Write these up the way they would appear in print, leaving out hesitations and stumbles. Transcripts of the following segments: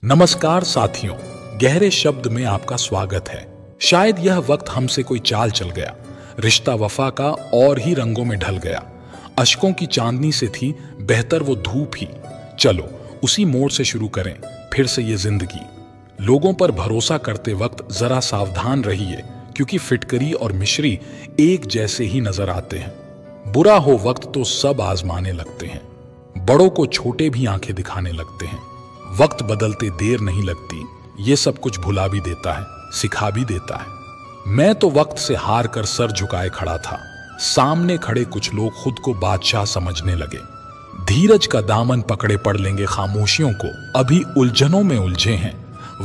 नमस्कार साथियों, गहरे शब्द में आपका स्वागत है। शायद यह वक्त हमसे कोई चाल चल गया, रिश्ता वफा का और ही रंगों में ढल गया। अश्कों की चांदनी से थी बेहतर वो धूप ही। चलो उसी मोड़ से शुरू करें फिर से ये जिंदगी। लोगों पर भरोसा करते वक्त जरा सावधान रहिए, क्योंकि फिटकरी और मिश्री एक जैसे ही नजर आते हैं। बुरा हो वक्त तो सब आजमाने लगते हैं, बड़ों को छोटे भी आंखें दिखाने लगते हैं। वक्त बदलते देर नहीं लगती, ये सब कुछ भुला भी देता है, सिखा भी देता है। मैं तो वक्त से हार कर सर झुकाए खड़ा था, सामने खड़े कुछ लोग खुद को बादशाह समझने लगे। धीरज का दामन पकड़े पड़ लेंगे खामोशियों को, अभी उलझनों में उलझे हैं,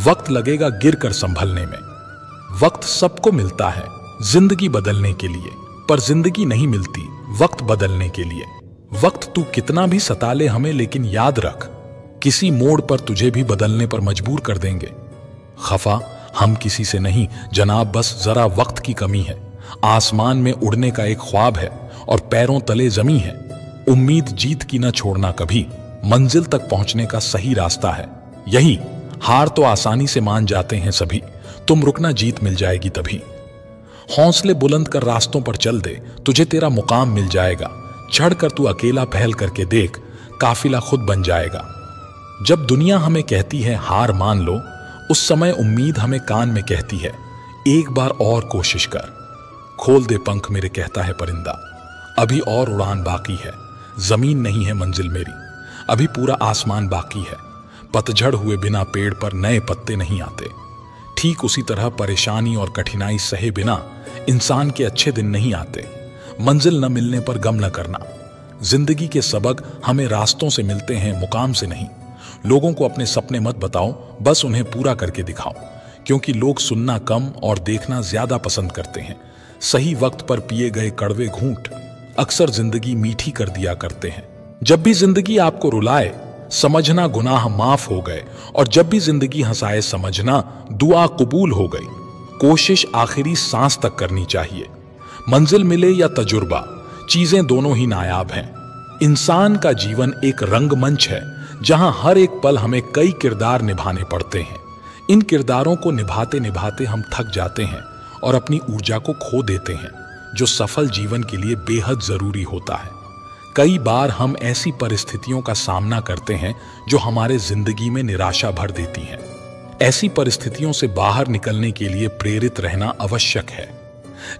वक्त लगेगा गिर कर संभलने में। वक्त सबको मिलता है जिंदगी बदलने के लिए, पर जिंदगी नहीं मिलती वक्त बदलने के लिए। वक्त तू कितना भी सता ले हमें, लेकिन याद रख किसी मोड़ पर तुझे भी बदलने पर मजबूर कर देंगे। खफा हम किसी से नहीं जनाब, बस जरा वक्त की कमी है। आसमान में उड़ने का एक ख्वाब है और पैरों तले जमी है। उम्मीद जीत की न छोड़ना कभी, मंजिल तक पहुंचने का सही रास्ता है यही। हार तो आसानी से मान जाते हैं सभी, तुम रुकना जीत मिल जाएगी तभी। हौसले बुलंद कर रास्तों पर चल दे, तुझे तेरा मुकाम मिल जाएगा। चढ़ कर तू अकेला पहल करके देख, काफिला खुद बन जाएगा। जब दुनिया हमें कहती है हार मान लो, उस समय उम्मीद हमें कान में कहती है एक बार और कोशिश कर। खोल दे पंख मेरे कहता है परिंदा, अभी और उड़ान बाकी है। जमीन नहीं है मंजिल मेरी, अभी पूरा आसमान बाकी है। पतझड़ हुए बिना पेड़ पर नए पत्ते नहीं आते। ठीक उसी तरह परेशानी और कठिनाई सहे बिना इंसान के अच्छे दिन नहीं आते। मंजिल न मिलने पर गम न करना। जिंदगी के सबक हमें रास्तों से मिलते हैं, मुकाम से नहीं। लोगों को अपने सपने मत बताओ, बस उन्हें पूरा करके दिखाओ, क्योंकि लोग सुनना कम और देखना ज्यादा पसंद करते हैं। सही वक्त पर पिए गए कड़वे घूंट अक्सर जिंदगी मीठी कर दिया करते हैं। जब भी जिंदगी आपको रुलाए, समझना गुनाह माफ हो गए, और जब भी जिंदगी हंसाए, समझना दुआ कबूल हो गई। कोशिश आखिरी सांस तक करनी चाहिए। मंजिल मिले या तजुर्बा, चीजें दोनों ही नायाब हैं। इंसान का जीवन एक रंगमंच है, जहां हर एक पल हमें कई किरदार निभाने पड़ते हैं। इन किरदारों को निभाते निभाते हम थक जाते हैं और अपनी ऊर्जा को खो देते हैं, जो सफल जीवन के लिए बेहद जरूरी होता है। कई बार हम ऐसी परिस्थितियों का सामना करते हैं जो हमारे जिंदगी में निराशा भर देती हैं। ऐसी परिस्थितियों से बाहर निकलने के लिए प्रेरित रहना आवश्यक है,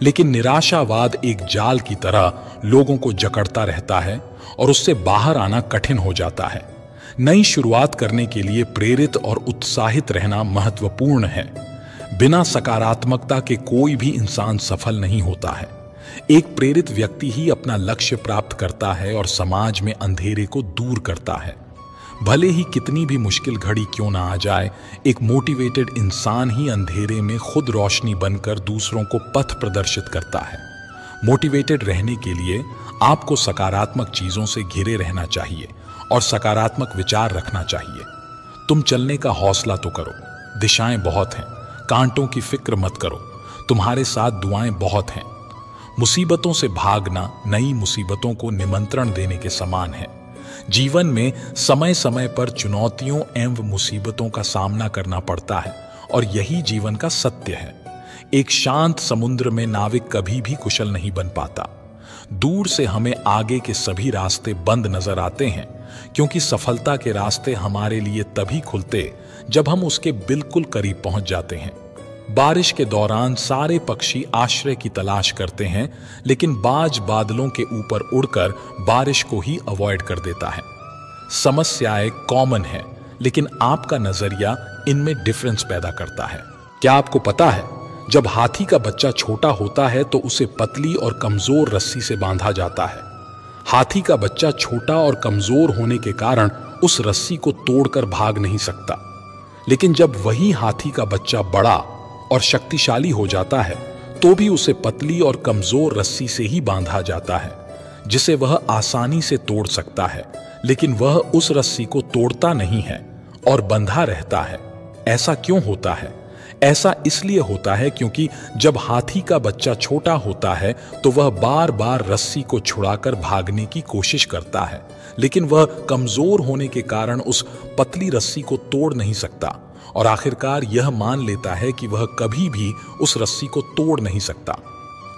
लेकिन निराशावाद एक जाल की तरह लोगों को जकड़ता रहता है और उससे बाहर आना कठिन हो जाता है। नई शुरुआत करने के लिए प्रेरित और उत्साहित रहना महत्वपूर्ण है। बिना सकारात्मकता के कोई भी इंसान सफल नहीं होता है। एक प्रेरित व्यक्ति ही अपना लक्ष्य प्राप्त करता है और समाज में अंधेरे को दूर करता है। भले ही कितनी भी मुश्किल घड़ी क्यों ना आ जाए, एक मोटिवेटेड इंसान ही अंधेरे में खुद रोशनी बनकर दूसरों को पथ प्रदर्शित करता है। मोटिवेटेड रहने के लिए आपको सकारात्मक चीजों से घिरे रहना चाहिए और सकारात्मक विचार रखना चाहिए। तुम चलने का हौसला तो करो, दिशाएं बहुत हैं, कांटों की फिक्र मत करो, तुम्हारे साथ दुआएं बहुत हैं। मुसीबतों से भागना नई मुसीबतों को निमंत्रण देने के समान है। जीवन में समय समय पर चुनौतियों एवं मुसीबतों का सामना करना पड़ता है, और यही जीवन का सत्य है। एक शांत समुद्र में नाविक कभी भी कुशल नहीं बन पाता। दूर से हमें आगे के सभी रास्ते बंद नजर आते हैं, क्योंकि सफलता के रास्ते हमारे लिए तभी खुलते जब हम उसके बिल्कुल करीब पहुंच जाते हैं। बारिश के दौरान सारे पक्षी आश्रय की तलाश करते हैं, लेकिन बाज बादलों के ऊपर उड़कर बारिश को ही अवॉइड कर देता है। समस्याएं कॉमन है, लेकिन आपका नजरिया इनमें डिफरेंस पैदा करता है। क्या आपको पता है, जब हाथी का बच्चा छोटा होता है तो उसे पतली और कमजोर रस्सी से बांधा जाता है। हाथी का बच्चा छोटा और कमजोर होने के कारण उस रस्सी को तोड़कर भाग नहीं सकता, लेकिन जब वही हाथी का बच्चा बड़ा और शक्तिशाली हो जाता है तो भी उसे पतली और कमजोर रस्सी से ही बांधा जाता है, जिसे वह आसानी से तोड़ सकता है, लेकिन वह उस रस्सी को तोड़ता नहीं है और बंधा रहता है। ऐसा क्यों होता है? ऐसा इसलिए होता है क्योंकि जब हाथी का बच्चा छोटा होता है तो वह बार बार रस्सी को छुड़ाकर भागने की कोशिश करता है, लेकिन वह कमजोर होने के कारण उस पतली रस्सी को तोड़ नहीं सकता और आखिरकार यह मान लेता है कि वह कभी भी उस रस्सी को तोड़ नहीं सकता।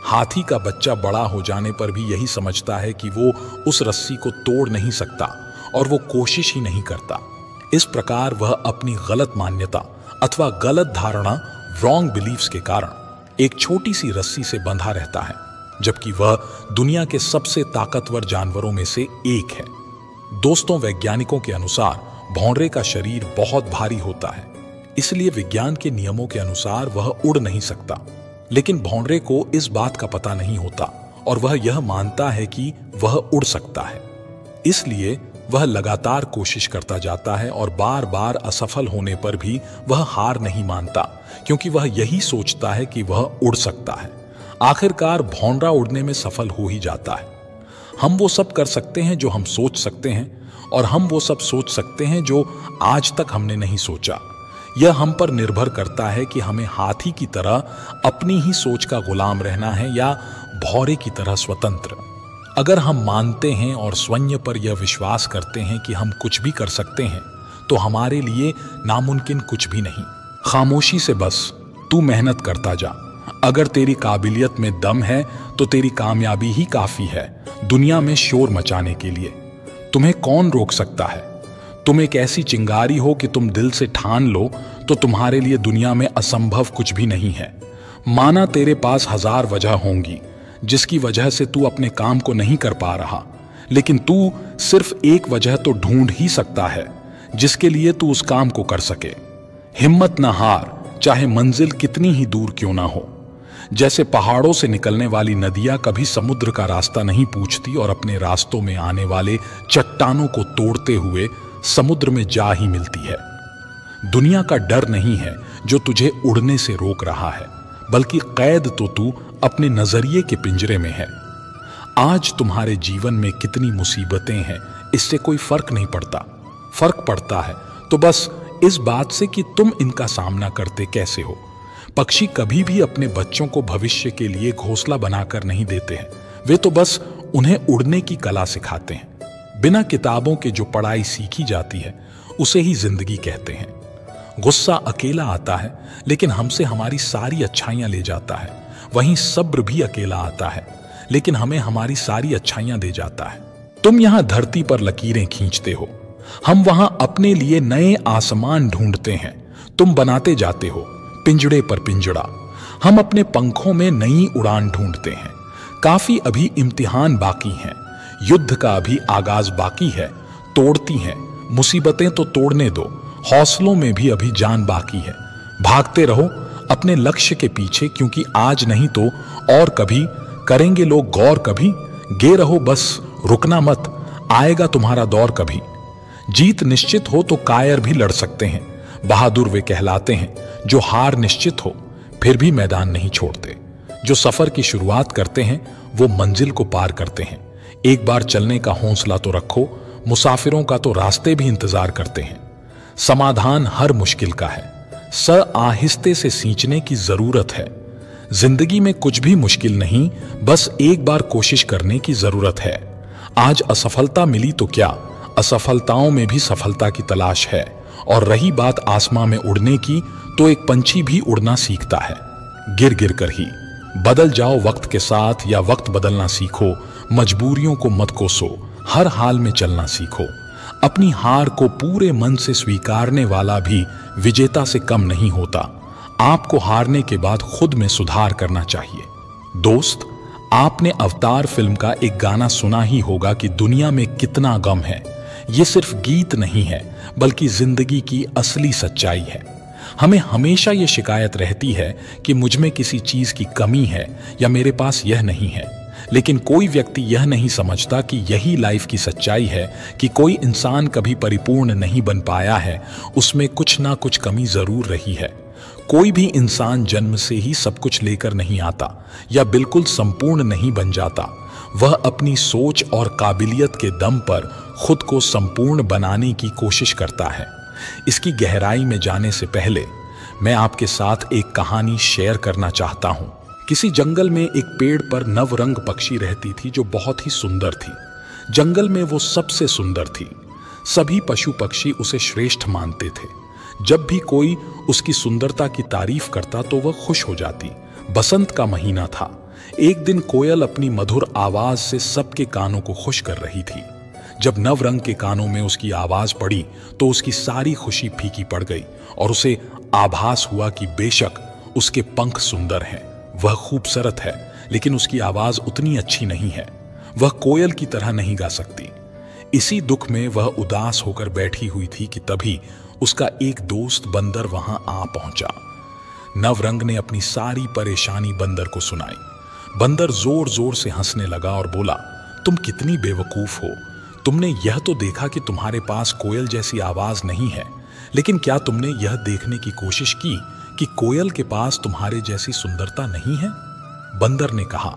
हाथी का बच्चा बड़ा हो जाने पर भी यही समझता है कि वो उस रस्सी को तोड़ नहीं सकता और वो कोशिश ही नहीं करता। इस प्रकार वह अपनी गलत मान्यता अथवा गलत धारणा, रॉन्ग बिलीव्स के कारण एक छोटी सी रस्सी से बंधा रहता है, जबकि वह दुनिया के सबसे ताकतवर जानवरों में से एक है। दोस्तों, वैज्ञानिकों के अनुसार भौंरे का शरीर बहुत भारी होता है, इसलिए विज्ञान के नियमों के अनुसार वह उड़ नहीं सकता। लेकिन भौंरे को इस बात का पता नहीं होता और वह यह मानता है कि वह उड़ सकता है। इसलिए वह लगातार कोशिश करता जाता है और बार बार असफल होने पर भी वह हार नहीं मानता, क्योंकि वह यही सोचता है कि वह उड़ सकता है। आखिरकार भौंरा उड़ने में सफल हो ही जाता है। हम वो सब कर सकते हैं जो हम सोच सकते हैं, और हम वो सब सोच सकते हैं जो आज तक हमने नहीं सोचा। यह हम पर निर्भर करता है कि हमें हाथी की तरह अपनी ही सोच का गुलाम रहना है या भौरे की तरह स्वतंत्र। अगर हम मानते हैं और स्वयं पर यह विश्वास करते हैं कि हम कुछ भी कर सकते हैं, तो हमारे लिए नामुमकिन कुछ भी नहीं। खामोशी से बस तू मेहनत करता जा। अगर तेरी काबिलियत में दम है तो तेरी कामयाबी ही काफी है दुनिया में शोर मचाने के लिए। तुम्हें कौन रोक सकता है? तुम एक ऐसी चिंगारी हो कि तुम दिल से ठान लो तो तुम्हारे लिए दुनिया में असंभव कुछ भी नहीं है। माना तेरे पास 1000 वजह होंगी जिसकी वजह से तू अपने काम को नहीं कर पा रहा, लेकिन तू सिर्फ एक वजह तो ढूंढ ही सकता है जिसके लिए तू उस काम को कर सके। हिम्मत ना हार, चाहे मंजिल कितनी ही दूर क्यों ना हो। जैसे पहाड़ों से निकलने वाली नदियां कभी समुद्र का रास्ता नहीं पूछती और अपने रास्तों में आने वाले चट्टानों को तोड़ते हुए समुद्र में जा ही मिलती है। दुनिया का डर नहीं है जो तुझे उड़ने से रोक रहा है, बल्कि कैद तो तू अपने नजरिए के पिंजरे में है। आज तुम्हारे जीवन में कितनी मुसीबतें हैं, इससे कोई फर्क नहीं पड़ता। फर्क पड़ता है तो बस इस बात से कि तुम इनका सामना करते कैसे हो। पक्षी कभी भी अपने बच्चों को भविष्य के लिए घोंसला बनाकर नहीं देते हैं, वे तो बस उन्हें उड़ने की कला सिखाते हैं। बिना किताबों के जो पढ़ाई सीखी जाती है उसे ही जिंदगी कहते हैं। गुस्सा अकेला आता है लेकिन हमसे हमारी सारी अच्छाइयां ले जाता है। वहीं सब्र भी अकेला आता है लेकिन हमें हमारी सारी अच्छाइयां दे जाता है। तुम यहां धरती पर लकीरें खींचते हो, हम वहां अपने लिए नए आसमान ढूंढते हैं। तुम बनाते जाते हो पिंजड़े पर पिंजड़ा, हम अपने पंखों में नई उड़ान ढूंढते हैं। काफी अभी इम्तिहान बाकी हैं, युद्ध का अभी आगाज बाकी है। तोड़ती हैं मुसीबतें तो तोड़ने दो, हौसलों में भी अभी जान बाकी है। भागते रहो अपने लक्ष्य के पीछे, क्योंकि आज नहीं तो और कभी करेंगे लोग गौर कभी। गे रहो बस रुकना मत, आएगा तुम्हारा दौर कभी। जीत निश्चित हो तो कायर भी लड़ सकते हैं। बहादुर वे कहलाते हैं जो हार निश्चित हो फिर भी मैदान नहीं छोड़ते। जो सफर की शुरुआत करते हैं वो मंजिल को पार करते हैं। एक बार चलने का हौसला तो रखो, मुसाफिरों का तो रास्ते भी इंतजार करते हैं। समाधान हर मुश्किल का है, आहिस्ते से सींचने की जरूरत है। जिंदगी में कुछ भी मुश्किल नहीं, बस एक बार कोशिश करने की जरूरत है। आज असफलता मिली तो क्या, असफलताओं में भी सफलता की तलाश है। और रही बात आसमां में उड़ने की, तो एक पंछी भी उड़ना सीखता है, गिर गिर कर ही। बदल जाओ वक्त के साथ या वक्त बदलना सीखो, मजबूरियों को मत कोसो, हर हाल में चलना सीखो। अपनी हार को पूरे मन से स्वीकारने वाला भी विजेता से कम नहीं होता। आपको हारने के बाद खुद में सुधार करना चाहिए। दोस्त, आपने अवतार फिल्म का एक गाना सुना ही होगा कि दुनिया में कितना गम है। ये सिर्फ गीत नहीं है, बल्कि जिंदगी की असली सच्चाई है। हमें हमेशा ये शिकायत रहती है कि मुझ में किसी चीज की कमी है या मेरे पास यह नहीं है, लेकिन कोई व्यक्ति यह नहीं समझता कि यही लाइफ की सच्चाई है कि कोई इंसान कभी परिपूर्ण नहीं बन पाया है, उसमें कुछ ना कुछ कमी जरूर रही है। कोई भी इंसान जन्म से ही सब कुछ लेकर नहीं आता या बिल्कुल संपूर्ण नहीं बन जाता। वह अपनी सोच और काबिलियत के दम पर खुद को संपूर्ण बनाने की कोशिश करता है। इसकी गहराई में जाने से पहले मैं आपके साथ एक कहानी शेयर करना चाहता हूं। किसी जंगल में एक पेड़ पर नवरंग पक्षी रहती थी जो बहुत ही सुंदर थी। जंगल में वो सबसे सुंदर थी। सभी पशु पक्षी उसे श्रेष्ठ मानते थे। जब भी कोई उसकी सुंदरता की तारीफ करता तो वह खुश हो जाती। बसंत का महीना था। एक दिन कोयल अपनी मधुर आवाज से सबके कानों को खुश कर रही थी। जब नवरंग के कानों में उसकी आवाज पड़ी तो उसकी सारी खुशी फीकी पड़ गई और उसे आभास हुआ कि बेशक उसके पंख सुंदर हैं, वह खूबसूरत है, लेकिन उसकी आवाज उतनी अच्छी नहीं है। वह कोयल की तरह नहीं गा सकती। इसी दुख में वह उदास होकर बैठी हुई थी कि तभी उसका एक दोस्त बंदर वहां आ पहुंचा। नवरंग ने अपनी सारी परेशानी बंदर को सुनाई। बंदर जोर जोर से हंसने लगा और बोला, तुम कितनी बेवकूफ हो। तुमने यह तो देखा कि तुम्हारे पास कोयल जैसी आवाज नहीं है, लेकिन क्या तुमने यह देखने की कोशिश की कि कोयल के पास तुम्हारे जैसी सुंदरता नहीं है? बंदर ने कहा,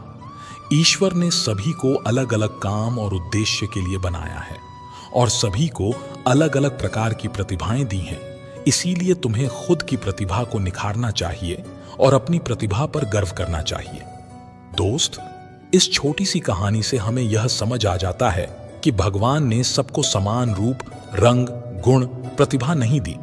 ईश्वर ने सभी को अलग अलग काम और उद्देश्य के लिए बनाया है और सभी को अलग अलग प्रकार की प्रतिभाएं दी हैं। इसीलिए तुम्हें खुद की प्रतिभा को निखारना चाहिए और अपनी प्रतिभा पर गर्व करना चाहिए। दोस्त, इस छोटी सी कहानी से हमें यह समझ आ जाता है कि भगवान ने सबको समान रूप, रंग, गुण, प्रतिभा नहीं दी,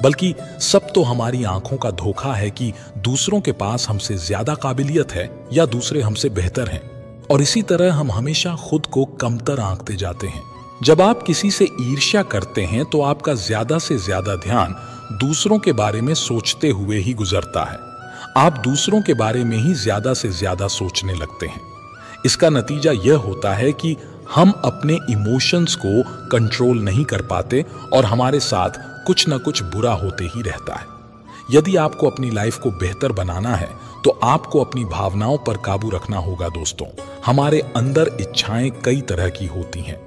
बल्कि सब तो हमारी आंखों का धोखा है कि दूसरों के पास हमसे ज्यादा काबिलियत है या दूसरे हमसे बेहतर हैं, और इसी तरह हम हमेशा खुद को कमतर आंकते जाते हैं। जब आप किसी से ईर्ष्या करते हैं तो आपका ज्यादा से ज्यादा ध्यान दूसरों के बारे में सोचते हुए ही गुजरता है। आप दूसरों के बारे में ही ज्यादा से ज्यादा सोचने लगते हैं। इसका नतीजा यह होता है कि हम अपने इमोशंस को कंट्रोल नहीं कर पाते और हमारे साथ कुछ न कुछ बुरा होते ही रहता है। यदि आपको अपनी लाइफ को बेहतर बनाना है तो आपको अपनी भावनाओं पर काबू रखना होगा। दोस्तों, हमारे अंदर इच्छाएं कई तरह की होती हैं।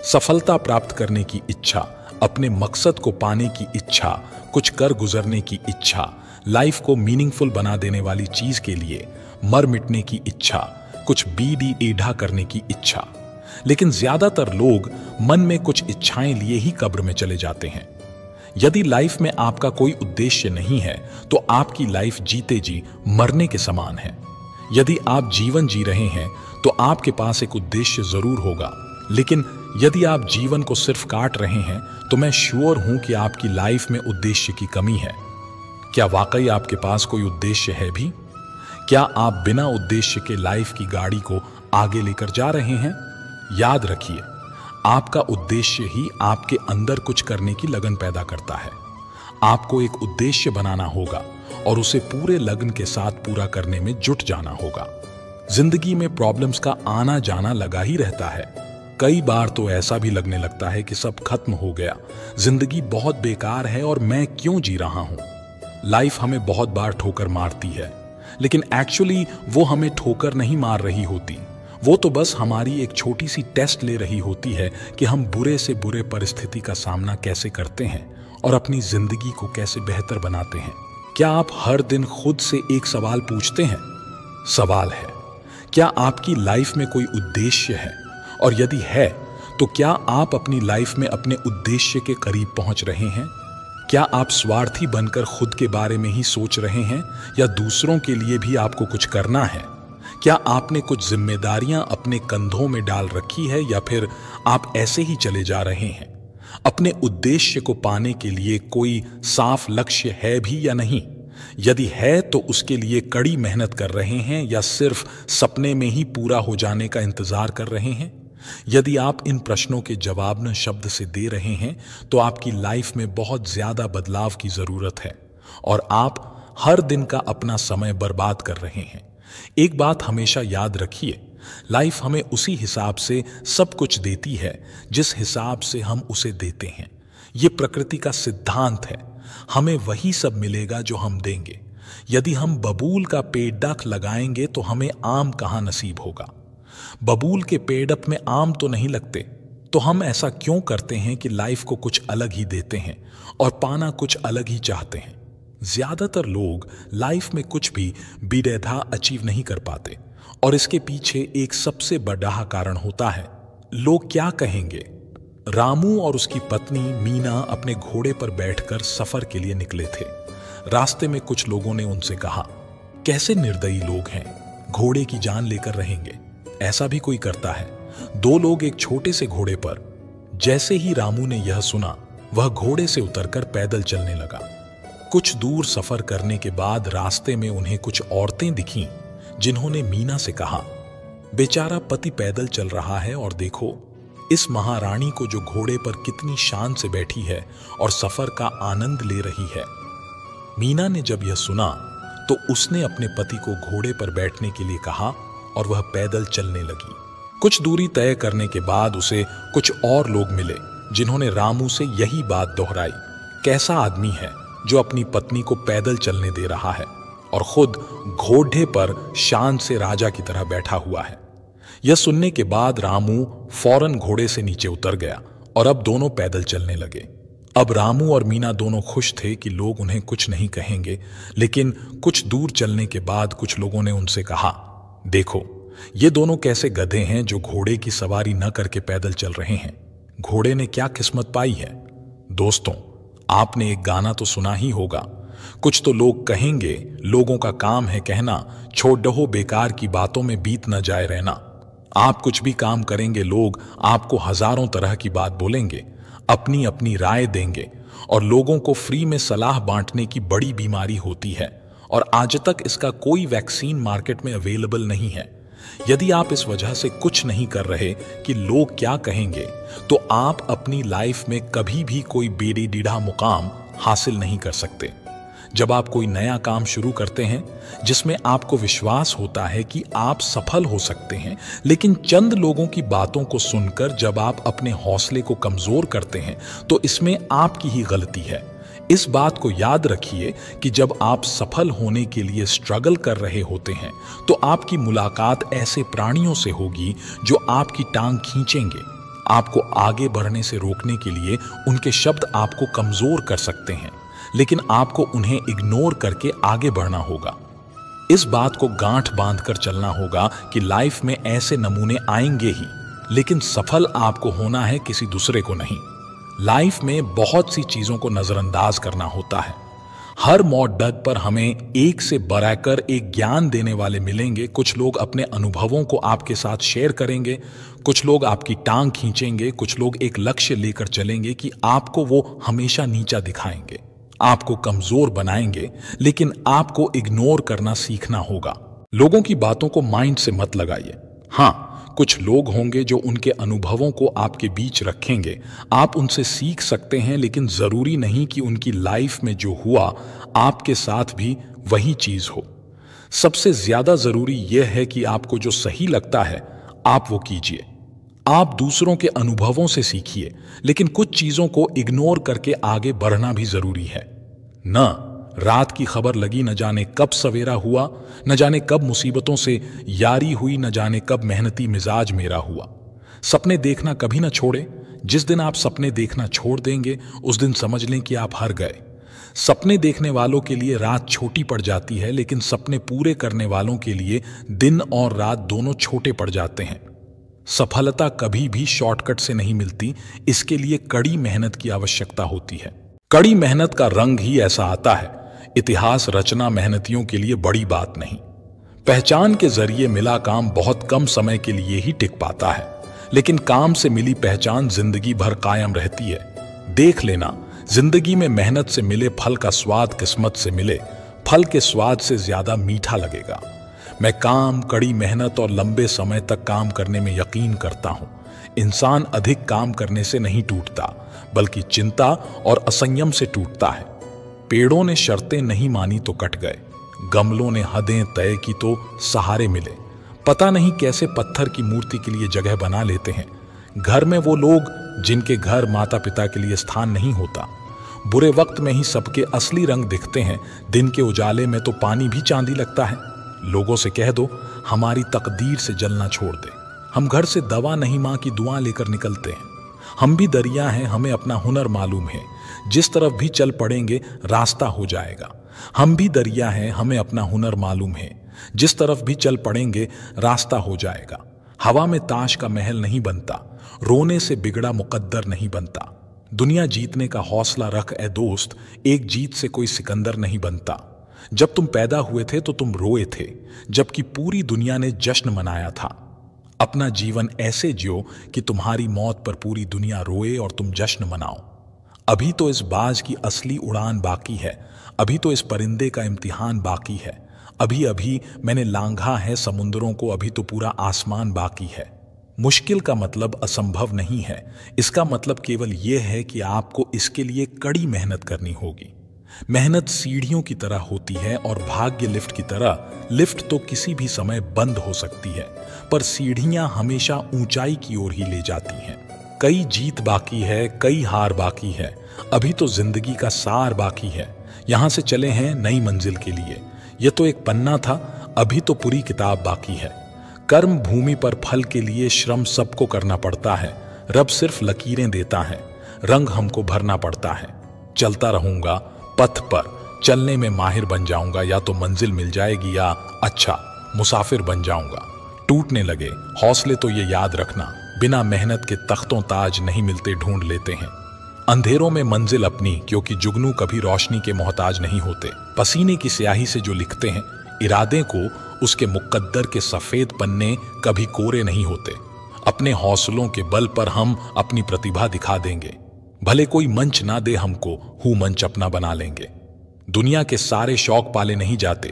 सफलता प्राप्त करने की इच्छा, अपने मकसद को पाने की इच्छा, कुछ कर गुजरने की इच्छा, लाइफ को मीनिंगफुल बना देने वाली चीज के लिए मर मिटने की इच्छा, कुछ बीड़ी ईढ़ा करने की इच्छा। लेकिन ज्यादातर लोग मन में कुछ इच्छाएं लिए ही कब्र में चले जाते हैं। यदि लाइफ में आपका कोई उद्देश्य नहीं है तो आपकी लाइफ जीते जी मरने के समान है। यदि आप जीवन जी रहे हैं तो आपके पास एक उद्देश्य जरूर होगा, लेकिन यदि आप जीवन को सिर्फ काट रहे हैं तो मैं श्योर हूं कि आपकी लाइफ में उद्देश्य की कमी है। क्या वाकई आपके पास कोई उद्देश्य है भी? क्या आप बिना उद्देश्य के लाइफ की गाड़ी को आगे लेकर जा रहे हैं? याद रखिए, आपका उद्देश्य ही आपके अंदर कुछ करने की लगन पैदा करता है। आपको एक उद्देश्य बनाना होगा और उसे पूरे लगन के साथ पूरा करने में जुट जाना होगा। जिंदगी में प्रॉब्लम्स का आना जाना लगा ही रहता है। कई बार तो ऐसा भी लगने लगता है कि सब खत्म हो गया, जिंदगी बहुत बेकार है और मैं क्यों जी रहा हूं। लाइफ हमें बहुत बार ठोकर मारती है, लेकिन एक्चुअली वो हमें ठोकर नहीं मार रही होती। वो तो बस हमारी एक छोटी सी टेस्ट ले रही होती है कि हम बुरे से बुरे परिस्थिति का सामना कैसे करते हैं और अपनी जिंदगी को कैसे बेहतर बनाते हैं। क्या आप हर दिन खुद से एक सवाल पूछते हैं? सवाल है, क्या आपकी लाइफ में कोई उद्देश्य है? और यदि है तो क्या आप अपनी लाइफ में अपने उद्देश्य के करीब पहुंच रहे हैं? क्या आप स्वार्थी बनकर खुद के बारे में ही सोच रहे हैं या दूसरों के लिए भी आपको कुछ करना है? क्या आपने कुछ जिम्मेदारियां अपने कंधों में डाल रखी है या फिर आप ऐसे ही चले जा रहे हैं? अपने उद्देश्य को पाने के लिए कोई साफ लक्ष्य है भी या नहीं? यदि है तो उसके लिए कड़ी मेहनत कर रहे हैं या सिर्फ सपने में ही पूरा हो जाने का इंतजार कर रहे हैं? यदि आप इन प्रश्नों के जवाब न शब्द से दे रहे हैं तो आपकी लाइफ में बहुत ज्यादा बदलाव की जरूरत है और आप हर दिन का अपना समय बर्बाद कर रहे हैं। एक बात हमेशा याद रखिए, लाइफ हमें उसी हिसाब से सब कुछ देती है जिस हिसाब से हम उसे देते हैं। ये प्रकृति का सिद्धांत है। हमें वही सब मिलेगा जो हम देंगे। यदि हम बबूल का पेड़क लगाएंगे तो हमें आम कहाँ नसीब होगा। बबूल के पेड़प में आम तो नहीं लगते, तो हम ऐसा क्यों करते हैं कि लाइफ को कुछ अलग ही देते हैं और पाना कुछ अलग ही चाहते हैं। ज्यादातर लोग लाइफ में कुछ भी बेरधा अचीव नहीं कर पाते और इसके पीछे एक सबसे बड़ा कारण होता है, लोग क्या कहेंगे। रामू और उसकी पत्नी मीना अपने घोड़े पर बैठकर सफर के लिए निकले थे। रास्ते में कुछ लोगों ने उनसे कहा, कैसे निर्दयी लोग हैं, घोड़े की जान लेकर रहेंगे। ऐसा भी कोई करता है। दो लोग एक छोटे से घोड़े पर। जैसे ही रामू ने यह सुना, वह घोड़े से उतरकर पैदल चलने लगा। कुछ दूर सफर करने के बाद रास्ते में उन्हें कुछ औरतें दिखीं, जिन्होंने मीना से कहा, बेचारा पति पैदल चल रहा है और देखो इस महारानी को जो घोड़े पर कितनी शान से बैठी है और सफर का आनंद ले रही है। मीना ने जब यह सुना तो उसने अपने पति को घोड़े पर बैठने के लिए कहा और वह पैदल चलने लगी। कुछ दूरी तय करने के बाद उसे कुछ और लोग मिले, जिन्होंने रामू से यही बात दोहराई, कैसा आदमी है जो अपनी पत्नी को पैदल चलने दे रहा है और खुद घोड़े पर शान से राजा की तरह बैठा हुआ है। यह सुनने के बाद रामू फौरन घोड़े से नीचे उतर गया और अब दोनों पैदल चलने लगे। अब रामू और मीना दोनों खुश थे कि लोग उन्हें कुछ नहीं कहेंगे, लेकिन कुछ दूर चलने के बाद कुछ लोगों ने उनसे कहा, देखो ये दोनों कैसे गधे हैं जो घोड़े की सवारी न करके पैदल चल रहे हैं। घोड़े ने क्या किस्मत पाई है। दोस्तों, आपने एक गाना तो सुना ही होगा, कुछ तो लोग कहेंगे, लोगों का काम है कहना, छोड़ दो बेकार की बातों में बीत न जाए रहना। आप कुछ भी काम करेंगे, लोग आपको हजारों तरह की बात बोलेंगे, अपनी अपनी राय देंगे और लोगों को फ्री में सलाह बांटने की बड़ी बीमारी होती है और आज तक इसका कोई वैक्सीन मार्केट में अवेलेबल नहीं है। यदि आप इस वजह से कुछ नहीं कर रहे कि लोग क्या कहेंगे, तो आप अपनी लाइफ में कभी भी कोई बेड़ीडीढ़ा मुकाम हासिल नहीं कर सकते। जब आप कोई नया काम शुरू करते हैं जिसमें आपको विश्वास होता है कि आप सफल हो सकते हैं, लेकिन चंद लोगों की बातों को सुनकर जब आप अपने हौसले को कमजोर करते हैं, तो इसमें आपकी ही गलती है। इस बात को याद रखिए कि जब आप सफल होने के लिए स्ट्रगल कर रहे होते हैं, तो आपकी मुलाकात ऐसे प्राणियों से होगी जो आपकी टांग खींचेंगे। आपको आगे बढ़ने से रोकने के लिए उनके शब्द आपको कमजोर कर सकते हैं, लेकिन आपको उन्हें इग्नोर करके आगे बढ़ना होगा। इस बात को गांठ बांधकर चलना होगा कि लाइफ में ऐसे नमूने आएंगे ही, लेकिन सफल आपको होना है, किसी दूसरे को नहीं। लाइफ में बहुत सी चीजों को नजरअंदाज करना होता है। हर मौत डग पर हमें एक से बढ़कर एक ज्ञान देने वाले मिलेंगे। कुछ लोग अपने अनुभवों को आपके साथ शेयर करेंगे, कुछ लोग आपकी टांग खींचेंगे, कुछ लोग एक लक्ष्य लेकर चलेंगे कि आपको वो हमेशा नीचा दिखाएंगे, आपको कमजोर बनाएंगे, लेकिन आपको इग्नोर करना सीखना होगा। लोगों की बातों को माइंड से मत लगाइए। हाँ, कुछ लोग होंगे जो उनके अनुभवों को आपके बीच रखेंगे, आप उनसे सीख सकते हैं, लेकिन जरूरी नहीं कि उनकी लाइफ में जो हुआ आपके साथ भी वही चीज हो। सबसे ज्यादा जरूरी यह है कि आपको जो सही लगता है आप वो कीजिए। आप दूसरों के अनुभवों से सीखिए, लेकिन कुछ चीजों को इग्नोर करके आगे बढ़ना भी जरूरी है। न रात की खबर लगी, न जाने कब सवेरा हुआ, न जाने कब मुसीबतों से यारी हुई, न जाने कब मेहनती मिजाज मेरा हुआ। सपने देखना कभी न छोड़े। जिस दिन आप सपने देखना छोड़ देंगे, उस दिन समझ लें कि आप हार गए। सपने देखने वालों के लिए रात छोटी पड़ जाती है, लेकिन सपने पूरे करने वालों के लिए दिन और रात दोनों छोटे पड़ जाते हैं। सफलता कभी भी शॉर्टकट से नहीं मिलती, इसके लिए कड़ी मेहनत की आवश्यकता होती है। कड़ी मेहनत का रंग ही ऐसा आता है। इतिहास रचना मेहनतियों के लिए बड़ी बात नहीं। पहचान के जरिए मिला काम बहुत कम समय के लिए ही टिक पाता है, लेकिन काम से मिली पहचान जिंदगी भर कायम रहती है। देख लेना, जिंदगी में मेहनत से मिले फल का स्वाद किस्मत से मिले फल के स्वाद से ज्यादा मीठा लगेगा। मैं काम, कड़ी मेहनत और लंबे समय तक काम करने में यकीन करता हूं। इंसान अधिक काम करने से नहीं टूटता, बल्कि चिंता और असंयम से टूटता है। पेड़ों ने शर्तें नहीं मानी तो कट गए, गमलों ने हदें तय की तो सहारे मिले। पता नहीं कैसे पत्थर की मूर्ति के लिए जगह बना लेते हैं। घर में वो लोग जिनके घर माता पिता के लिए स्थान नहीं होता। बुरे वक्त में ही सबके असली रंग दिखते हैं, दिन के उजाले में तो पानी भी चांदी लगता है। लोगों से कह दो हमारी तकदीर से जलना छोड़ दे। हम घर से दवा नहीं मां की दुआ लेकर निकलते हैं। हम भी दरिया हैं, हमें अपना हुनर मालूम है, जिस तरफ भी चल पड़ेंगे रास्ता हो जाएगा। हम भी दरिया हैं, हमें अपना हुनर मालूम है, जिस तरफ भी चल पड़ेंगे रास्ता हो जाएगा। हवा में ताश का महल नहीं बनता, रोने से बिगड़ा मुकद्दर नहीं बनता। दुनिया जीतने का हौसला रख ए दोस्त, एक जीत से कोई सिकंदर नहीं बनता। जब तुम पैदा हुए थे तो तुम रोए थे, जबकि पूरी दुनिया ने जश्न मनाया था। अपना जीवन ऐसे जियो कि तुम्हारी मौत पर पूरी दुनिया रोए और तुम जश्न मनाओ। अभी तो इस बाज की असली उड़ान बाकी है, अभी तो इस परिंदे का इम्तिहान बाकी है, अभी अभी मैंने लांघा है समुद्रों को, अभी तो पूरा आसमान बाकी है। मुश्किल का मतलब असंभव नहीं है, इसका मतलब केवल यह है कि आपको इसके लिए कड़ी मेहनत करनी होगी। मेहनत सीढ़ियों की तरह होती है और भाग्य लिफ्ट की तरह। लिफ्ट तो किसी भी समय बंद हो सकती है, पर सीढ़ियां हमेशा ऊंचाई की ओर ही ले जाती हैं। कई जीत बाकी है, कई हार बाकी है, अभी तो जिंदगी का सार बाकी है। यहां से चले हैं नई मंजिल के लिए। यह तो एक पन्ना था, अभी तो पूरी किताब बाकी है। कर्म भूमि पर फल के लिए श्रम सबको करना पड़ता है। रब सिर्फ लकीरें देता है, रंग हमको भरना पड़ता है। चलता रहूंगा पथ पर, चलने में माहिर बन जाऊंगा, या तो मंजिल मिल जाएगी या अच्छा मुसाफिर बन जाऊंगा। टूटने लगे हौसले तो ये याद रखना, बिना मेहनत के तख्तों ताज नहीं मिलते, ढूंढ लेते हैं। अंधेरों में मंजिल अपनी, क्योंकि जुगनू कभी रोशनी के मोहताज नहीं होते। पसीने की स्याही से जो लिखते हैं इरादे को, उसके मुकद्दर के सफेद पन्ने कभी कोरे नहीं होते। अपने हौसलों के बल पर हम अपनी प्रतिभा दिखा देंगे, भले कोई मंच ना दे हमको, हूं मंच अपना बना लेंगे। दुनिया के सारे शौक पाले नहीं जाते,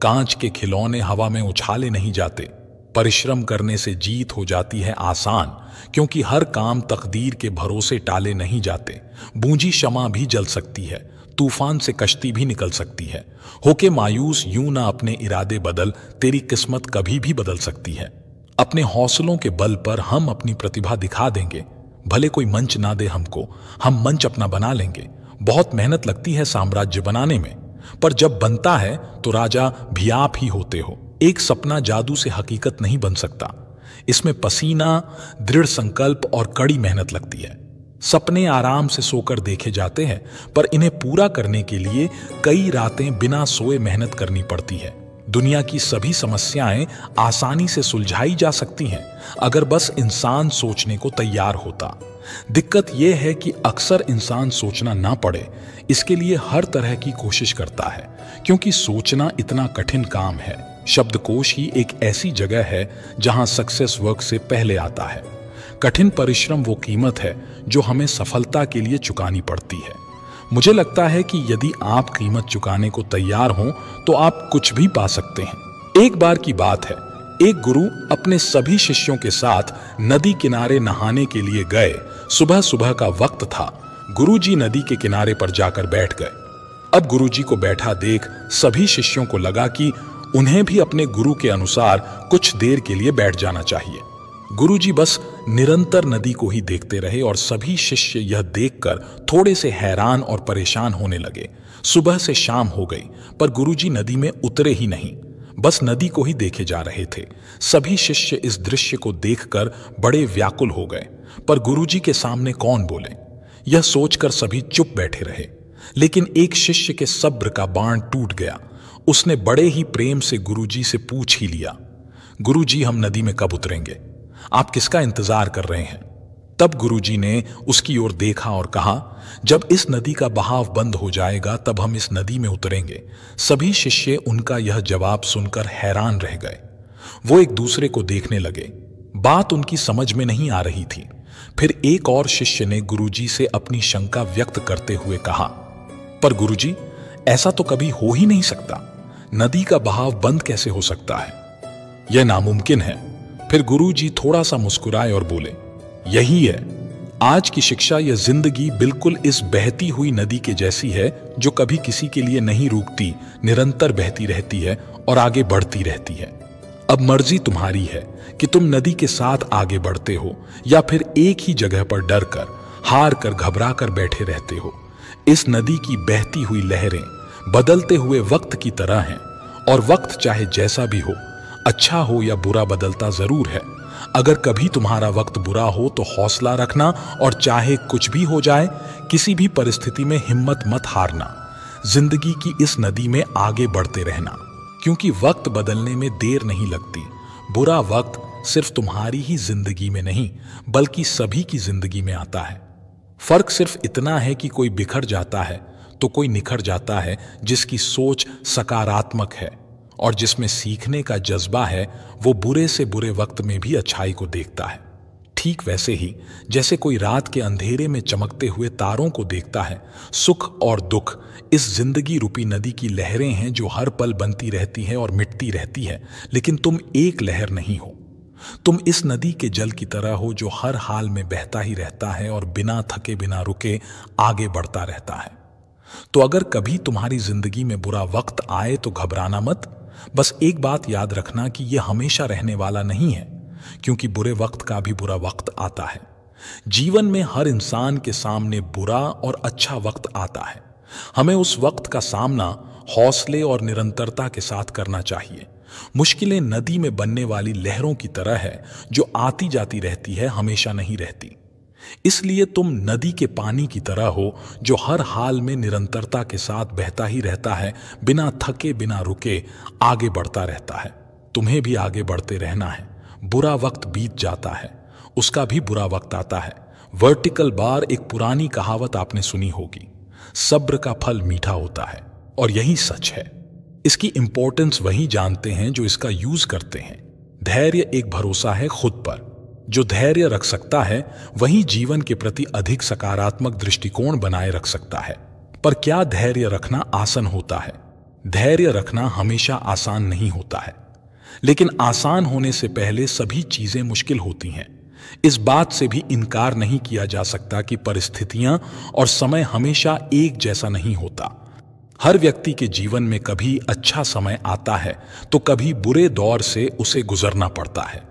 कांच के खिलौने हवा में उछाले नहीं जाते। परिश्रम करने से जीत हो जाती है आसान, क्योंकि हर काम तकदीर के भरोसे टाले नहीं जाते। बूंजी शमा भी जल सकती है, तूफान से कश्ती भी निकल सकती है। होके मायूस यूं ना अपने इरादे बदल, तेरी किस्मत कभी भी बदल सकती है। अपने हौसलों के बल पर हम अपनी प्रतिभा दिखा देंगे, भले कोई मंच ना दे हमको, हम मंच अपना बना लेंगे। बहुत मेहनत लगती है साम्राज्य बनाने में, पर जब बनता है तो राजा भी आप ही होते हो। एक सपना जादू से हकीकत नहीं बन सकता, इसमें पसीना, दृढ़ संकल्प और कड़ी मेहनत लगती है। सपने आराम से सोकर देखे जाते हैं, पर इन्हें पूरा करने के लिए कई रातें बिना सोए मेहनत करनी पड़ती है। दुनिया की सभी समस्याएं आसानी से सुलझाई जा सकती हैं, अगर बस इंसान सोचने को तैयार होता। दिक्कत यह है कि अक्सर इंसान सोचना ना पड़े, इसके लिए हर तरह की कोशिश करता है, क्योंकि सोचना इतना कठिन काम है। शब्दकोश ही एक ऐसी जगह है जहां सक्सेस वर्क से पहले आता है। कठिन परिश्रम वो कीमत है जो हमें सफलता के लिए चुकानी पड़ती है। मुझे लगता है कि यदि आप कीमत चुकाने को तैयार हों तो आप कुछ भी पा सकते हैं। एक बार की बात है, एक गुरु अपने सभी शिष्यों के साथ नदी किनारे नहाने के लिए गए। सुबह सुबह का वक्त था। गुरुजी नदी के किनारे पर जाकर बैठ गए। अब गुरुजी को बैठा देख सभी शिष्यों को लगा कि उन्हें भी अपने गुरु के अनुसार कुछ देर के लिए बैठ जाना चाहिए। गुरुजी बस निरंतर नदी को ही देखते रहे और सभी शिष्य यह देखकर थोड़े से हैरान और परेशान होने लगे। सुबह से शाम हो गई, पर गुरुजी नदी में उतरे ही नहीं, बस नदी को ही देखे जा रहे थे। सभी शिष्य इस दृश्य को देखकर बड़े व्याकुल हो गए, पर गुरुजी के सामने कौन बोले, यह सोचकर सभी चुप बैठे रहे। लेकिन एक शिष्य के सब्र का बाण टूट गया। उसने बड़े ही प्रेम से गुरुजी से पूछ ही लिया, गुरुजी हम नदी में कब उतरेंगे? आप किसका इंतजार कर रहे हैं? तब गुरुजी ने उसकी ओर देखा और कहा, जब इस नदी का बहाव बंद हो जाएगा तब हम इस नदी में उतरेंगे। सभी शिष्य उनका यह जवाब सुनकर हैरान रह गए। वो एक दूसरे को देखने लगे। बात उनकी समझ में नहीं आ रही थी। फिर एक और शिष्य ने गुरुजी से अपनी शंका व्यक्त करते हुए कहा, पर गुरुजी, ऐसा तो कभी हो ही नहीं सकता। नदी का बहाव बंद कैसे हो सकता है? यह नामुमकिन है। फिर गुरुजी थोड़ा सा मुस्कुराए और बोले, यही है आज की शिक्षा। यह जिंदगी बिल्कुल इस बहती हुई नदी के जैसी है जो कभी किसी के लिए नहीं रुकती, निरंतर बहती रहती है और आगे बढ़ती रहती है। अब मर्जी तुम्हारी है कि तुम नदी के साथ आगे बढ़ते हो या फिर एक ही जगह पर डर कर, हार कर, घबरा कर बैठे रहते हो। इस नदी की बहती हुई लहरें बदलते हुए वक्त की तरह हैं, और वक्त चाहे जैसा भी हो, अच्छा हो या बुरा, बदलता जरूर है। अगर कभी तुम्हारा वक्त बुरा हो तो हौसला रखना, और चाहे कुछ भी हो जाए, किसी भी परिस्थिति में हिम्मत मत हारना। जिंदगी की इस नदी में आगे बढ़ते रहना, क्योंकि वक्त बदलने में देर नहीं लगती। बुरा वक्त सिर्फ तुम्हारी ही जिंदगी में नहीं, बल्कि सभी की जिंदगी में आता है। फर्क सिर्फ इतना है कि कोई बिखर जाता है तो कोई निखर जाता है, जिसकी सोच सकारात्मक है। और जिसमें सीखने का जज्बा है वो बुरे से बुरे वक्त में भी अच्छाई को देखता है। ठीक वैसे ही जैसे कोई रात के अंधेरे में चमकते हुए तारों को देखता है, सुख और दुख इस जिंदगी रूपी नदी की लहरें हैं जो हर पल बनती रहती है और मिटती रहती है, लेकिन तुम एक लहर नहीं हो। तुम इस नदी के जल की तरह हो जो हर हाल में बहता ही रहता है और बिना थके बिना रुके आगे बढ़ता रहता है। तो अगर कभी तुम्हारी जिंदगी में बुरा वक्त आए तो घबराना मत। बस एक बात याद रखना कि यह हमेशा रहने वाला नहीं है, क्योंकि बुरे वक्त का भी बुरा वक्त आता है। जीवन में हर इंसान के सामने बुरा और अच्छा वक्त आता है। हमें उस वक्त का सामना हौसले और निरंतरता के साथ करना चाहिए। मुश्किलें नदी में बनने वाली लहरों की तरह है जो आती जाती रहती है, हमेशा नहीं रहती। इसलिए तुम नदी के पानी की तरह हो जो हर हाल में निरंतरता के साथ बहता ही रहता है, बिना थके बिना रुके आगे बढ़ता रहता है। तुम्हें भी आगे बढ़ते रहना है। बुरा वक्त बीत जाता है, उसका भी बुरा वक्त आता है। वर्टिकल बार एक पुरानी कहावत आपने सुनी होगी, सब्र का फल मीठा होता है, और यही सच है। इसकी इंपॉर्टेंस वही जानते हैं जो इसका यूज करते हैं। धैर्य एक भरोसा है खुद पर। जो धैर्य रख सकता है वही जीवन के प्रति अधिक सकारात्मक दृष्टिकोण बनाए रख सकता है। पर क्या धैर्य रखना आसान होता है? धैर्य रखना हमेशा आसान नहीं होता है, लेकिन आसान होने से पहले सभी चीजें मुश्किल होती हैं। इस बात से भी इनकार नहीं किया जा सकता कि परिस्थितियां और समय हमेशा एक जैसा नहीं होता। हर व्यक्ति के जीवन में कभी अच्छा समय आता है तो कभी बुरे दौर से उसे गुजरना पड़ता है।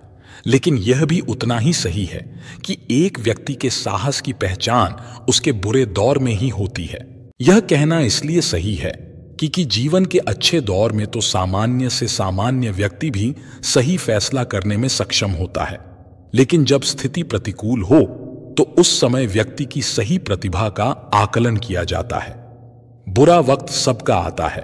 लेकिन यह भी उतना ही सही है कि एक व्यक्ति के साहस की पहचान उसके बुरे दौर में ही होती है। यह कहना इसलिए सही है कि जीवन के अच्छे दौर में तो सामान्य से सामान्य व्यक्ति भी सही फैसला करने में सक्षम होता है, लेकिन जब स्थिति प्रतिकूल हो तो उस समय व्यक्ति की सही प्रतिभा का आकलन किया जाता है। बुरा वक्त सबका आता है,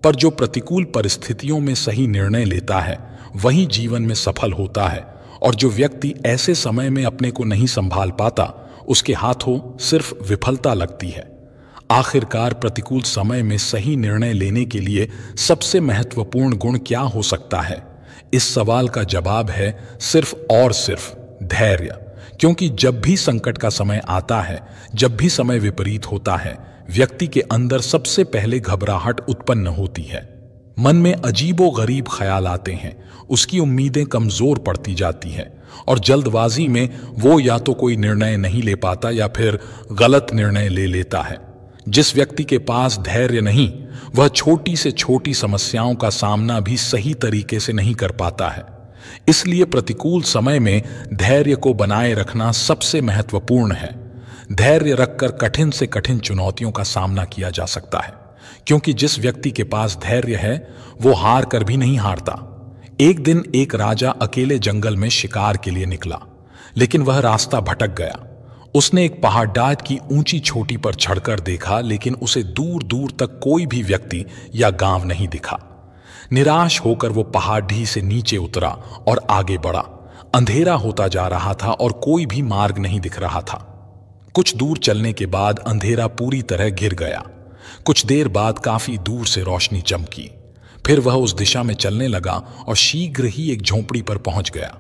पर जो प्रतिकूल परिस्थितियों में सही निर्णय लेता है वही जीवन में सफल होता है, और जो व्यक्ति ऐसे समय में अपने को नहीं संभाल पाता उसके हाथों सिर्फ विफलता लगती है। आखिरकार प्रतिकूल समय में सही निर्णय लेने के लिए सबसे महत्वपूर्ण गुण क्या हो सकता है? इस सवाल का जवाब है सिर्फ और सिर्फ धैर्य। क्योंकि जब भी संकट का समय आता है, जब भी समय विपरीत होता है, व्यक्ति के अंदर सबसे पहले घबराहट उत्पन्न होती है। मन में अजीबो गरीब ख्याल आते हैं, उसकी उम्मीदें कमजोर पड़ती जाती हैं, और जल्दबाजी में वो या तो कोई निर्णय नहीं ले पाता या फिर गलत निर्णय ले लेता है। जिस व्यक्ति के पास धैर्य नहीं, वह छोटी से छोटी समस्याओं का सामना भी सही तरीके से नहीं कर पाता है। इसलिए प्रतिकूल समय में धैर्य को बनाए रखना सबसे महत्वपूर्ण है। धैर्य रखकर कठिन से कठिन चुनौतियों का सामना किया जा सकता है, क्योंकि जिस व्यक्ति के पास धैर्य है वो हार कर भी नहीं हारता। एक दिन एक राजा अकेले जंगल में शिकार के लिए निकला, लेकिन वह रास्ता भटक गया। उसने एक पहाड़दार की ऊंची चोटी पर चढ़कर देखा, लेकिन उसे दूर दूर तक कोई भी व्यक्ति या गांव नहीं दिखा। निराश होकर वो पहाड़ी से नीचे उतरा और आगे बढ़ा। अंधेरा होता जा रहा था और कोई भी मार्ग नहीं दिख रहा था। कुछ दूर चलने के बाद अंधेरा पूरी तरह घिर गया। कुछ देर बाद काफी दूर से रोशनी चमकी। फिर वह उस दिशा में चलने लगा और शीघ्र ही एक झोपड़ी पर पहुंच गया।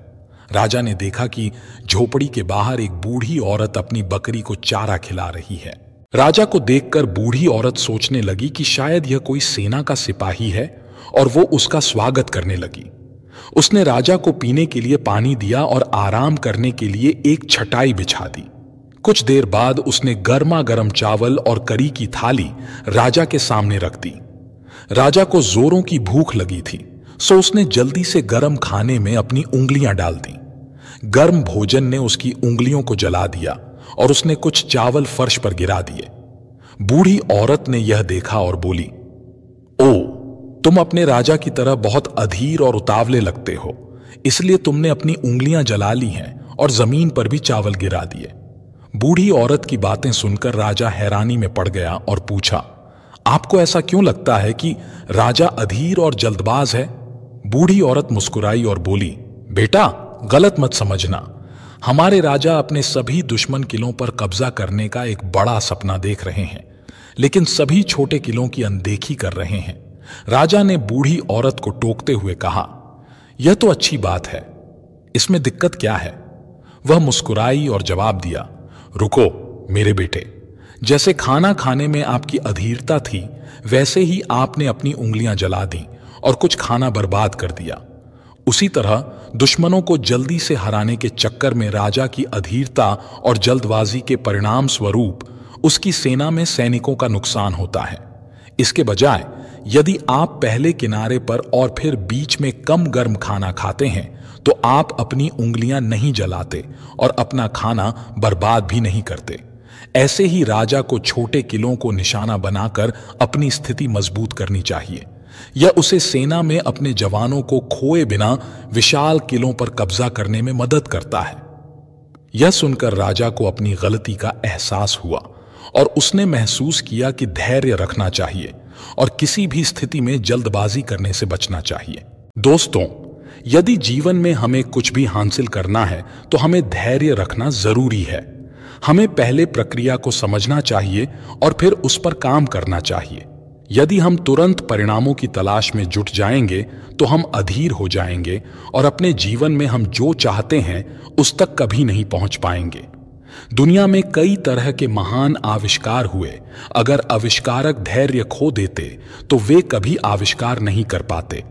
राजा ने देखा कि झोपड़ी के बाहर एक बूढ़ी औरत अपनी बकरी को चारा खिला रही है। राजा को देखकर बूढ़ी औरत सोचने लगी कि शायद यह कोई सेना का सिपाही है, और वो उसका स्वागत करने लगी। उसने राजा को पीने के लिए पानी दिया और आराम करने के लिए एक चटाई बिछा दी। कुछ देर बाद उसने गर्मा गर्म चावल और करी की थाली राजा के सामने रख दी। राजा को जोरों की भूख लगी थी, सो उसने जल्दी से गर्म खाने में अपनी उंगलियां डाल दी। गर्म भोजन ने उसकी उंगलियों को जला दिया और उसने कुछ चावल फर्श पर गिरा दिए। बूढ़ी औरत ने यह देखा और बोली, ओ, तुम अपने राजा की तरह बहुत अधीर और उतावले लगते हो, इसलिए तुमने अपनी उंगलियां जला ली हैं और जमीन पर भी चावल गिरा दिए। बूढ़ी औरत की बातें सुनकर राजा हैरानी में पड़ गया और पूछा, आपको ऐसा क्यों लगता है कि राजा अधीर और जल्दबाज है? बूढ़ी औरत मुस्कुराई और बोली, बेटा, गलत मत समझना। हमारे राजा अपने सभी दुश्मन किलों पर कब्जा करने का एक बड़ा सपना देख रहे हैं, लेकिन सभी छोटे किलों की अनदेखी कर रहे हैं। राजा ने बूढ़ी औरत को टोकते हुए कहा, यह तो अच्छी बात है, इसमें दिक्कत क्या है? वह मुस्कुराई और जवाब दिया, रुको मेरे बेटे, जैसे खाना खाने में आपकी अधीरता थी, वैसे ही आपने अपनी उंगलियां जला दी और कुछ खाना बर्बाद कर दिया। उसी तरह दुश्मनों को जल्दी से हराने के चक्कर में राजा की अधीरता और जल्दबाजी के परिणाम स्वरूप उसकी सेना में सैनिकों का नुकसान होता है। इसके बजाय यदि आप पहले किनारे पर और फिर बीच में कम गर्म खाना खाते हैं तो आप अपनी उंगलियां नहीं जलाते और अपना खाना बर्बाद भी नहीं करते। ऐसे ही राजा को छोटे किलों को निशाना बनाकर अपनी स्थिति मजबूत करनी चाहिए, या उसे सेना में अपने जवानों को खोए बिना विशाल किलों पर कब्जा करने में मदद करता है। यह सुनकर राजा को अपनी गलती का एहसास हुआ और उसने महसूस किया कि धैर्य रखना चाहिए और किसी भी स्थिति में जल्दबाजी करने से बचना चाहिए। दोस्तों, यदि जीवन में हमें कुछ भी हासिल करना है तो हमें धैर्य रखना जरूरी है। हमें पहले प्रक्रिया को समझना चाहिए और फिर उस पर काम करना चाहिए। यदि हम तुरंत परिणामों की तलाश में जुट जाएंगे तो हम अधीर हो जाएंगे और अपने जीवन में हम जो चाहते हैं उस तक कभी नहीं पहुंच पाएंगे। दुनिया में कई तरह के महान आविष्कार हुए, अगर आविष्कारक धैर्य खो देते तो वे कभी आविष्कार नहीं कर पाते।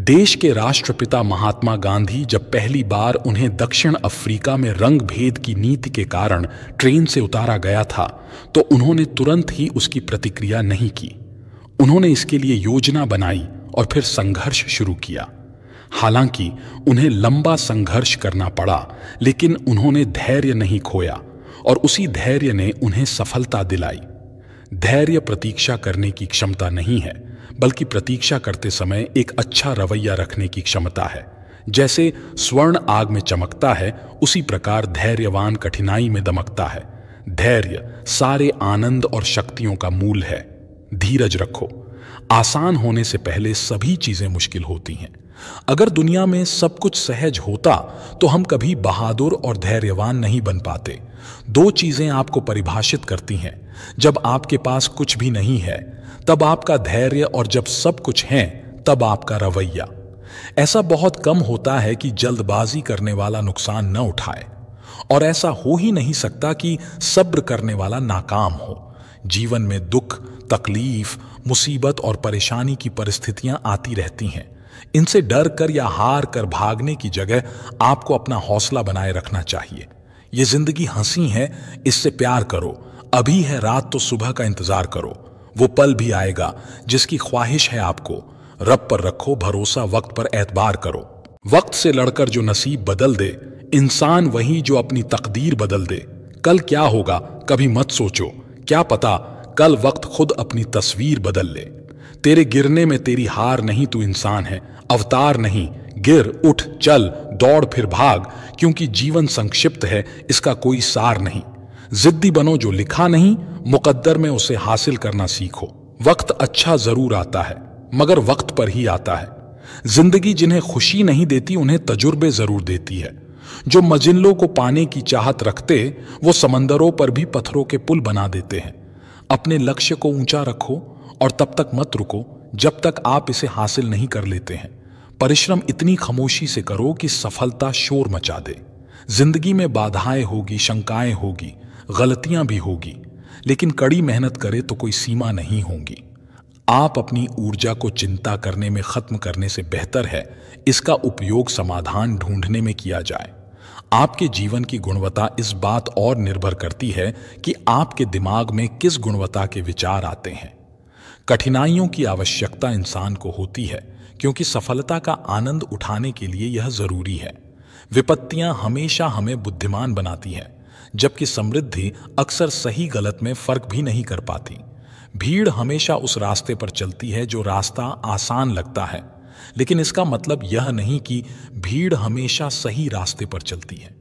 देश के राष्ट्रपिता महात्मा गांधी जब पहली बार उन्हें दक्षिण अफ्रीका में रंग भेद की नीति के कारण ट्रेन से उतारा गया था तो उन्होंने तुरंत ही उसकी प्रतिक्रिया नहीं की। उन्होंने इसके लिए योजना बनाई और फिर संघर्ष शुरू किया। हालांकि उन्हें लंबा संघर्ष करना पड़ा, लेकिन उन्होंने धैर्य नहीं खोया और उसी धैर्य ने उन्हें सफलता दिलाई। धैर्य प्रतीक्षा करने की क्षमता नहीं है, बल्कि प्रतीक्षा करते समय एक अच्छा रवैया रखने की क्षमता है। जैसे स्वर्ण आग में चमकता है, उसी प्रकार धैर्यवान कठिनाई में दमकता है। धैर्य सारे आनंद और शक्तियों का मूल है। धीरज रखो। आसान होने से पहले सभी चीजें मुश्किल होती हैं। अगर दुनिया में सब कुछ सहज होता तो हम कभी बहादुर और धैर्यवान नहीं बन पाते। दो चीजें आपको परिभाषित करती हैं, जब आपके पास कुछ भी नहीं है तब आपका धैर्य, और जब सब कुछ है तब आपका रवैया। ऐसा बहुत कम होता है कि जल्दबाजी करने वाला नुकसान न उठाए, और ऐसा हो ही नहीं सकता कि सब्र करने वाला नाकाम हो। जीवन में दुख, तकलीफ, मुसीबत और परेशानी की परिस्थितियां आती रहती हैं। इनसे डर कर या हार कर भागने की जगह आपको अपना हौसला बनाए रखना चाहिए। ये जिंदगी हंसी है, इससे प्यार करो। अभी है रात तो सुबह का इंतजार करो। वो पल भी आएगा जिसकी ख्वाहिश है आपको। रब पर रखो भरोसा, वक्त पर एतबार करो। वक्त से लड़कर जो नसीब बदल दे, इंसान वही जो अपनी तकदीर बदल दे। कल क्या होगा कभी मत सोचो, क्या पता कल वक्त खुद अपनी तस्वीर बदल ले। तेरे गिरने में तेरी हार नहीं, तू इंसान है, अवतार नहीं। गिर, उठ, चल, दौड़, फिर भाग, क्योंकि जीवन संक्षिप्त है, इसका कोई सार नहीं। जिद्दी बनो, जो लिखा नहीं मुकद्दर में उसे हासिल करना सीखो। वक्त अच्छा जरूर आता है, मगर वक्त पर ही आता है। जिंदगी जिन्हें खुशी नहीं देती उन्हें तजुर्बे जरूर देती है। जो मजिल्लों को पाने की चाहत रखते वो समंदरों पर भी पत्थरों के पुल बना देते हैं। अपने लक्ष्य को ऊंचा रखो और तब तक मत रुको जब तक आप इसे हासिल नहीं कर लेते हैं। परिश्रम इतनी खामोशी से करो कि सफलता शोर मचा दे। जिंदगी में बाधाएं होगी, शंकाएं होगी, गलतियां भी होगी, लेकिन कड़ी मेहनत करे तो कोई सीमा नहीं होगी। आप अपनी ऊर्जा को चिंता करने में खत्म करने से बेहतर है इसका उपयोग समाधान ढूंढने में किया जाए। आपके जीवन की गुणवत्ता इस बात और निर्भर करती है कि आपके दिमाग में किस गुणवत्ता के विचार आते हैं। कठिनाइयों की आवश्यकता इंसान को होती है, क्योंकि सफलता का आनंद उठाने के लिए यह जरूरी है। विपत्तियां हमेशा हमें बुद्धिमान बनाती हैं, जबकि समृद्धि अक्सर सही गलत में फर्क भी नहीं कर पाती। भीड़ हमेशा उस रास्ते पर चलती है जो रास्ता आसान लगता है, लेकिन इसका मतलब यह नहीं कि भीड़ हमेशा सही रास्ते पर चलती है।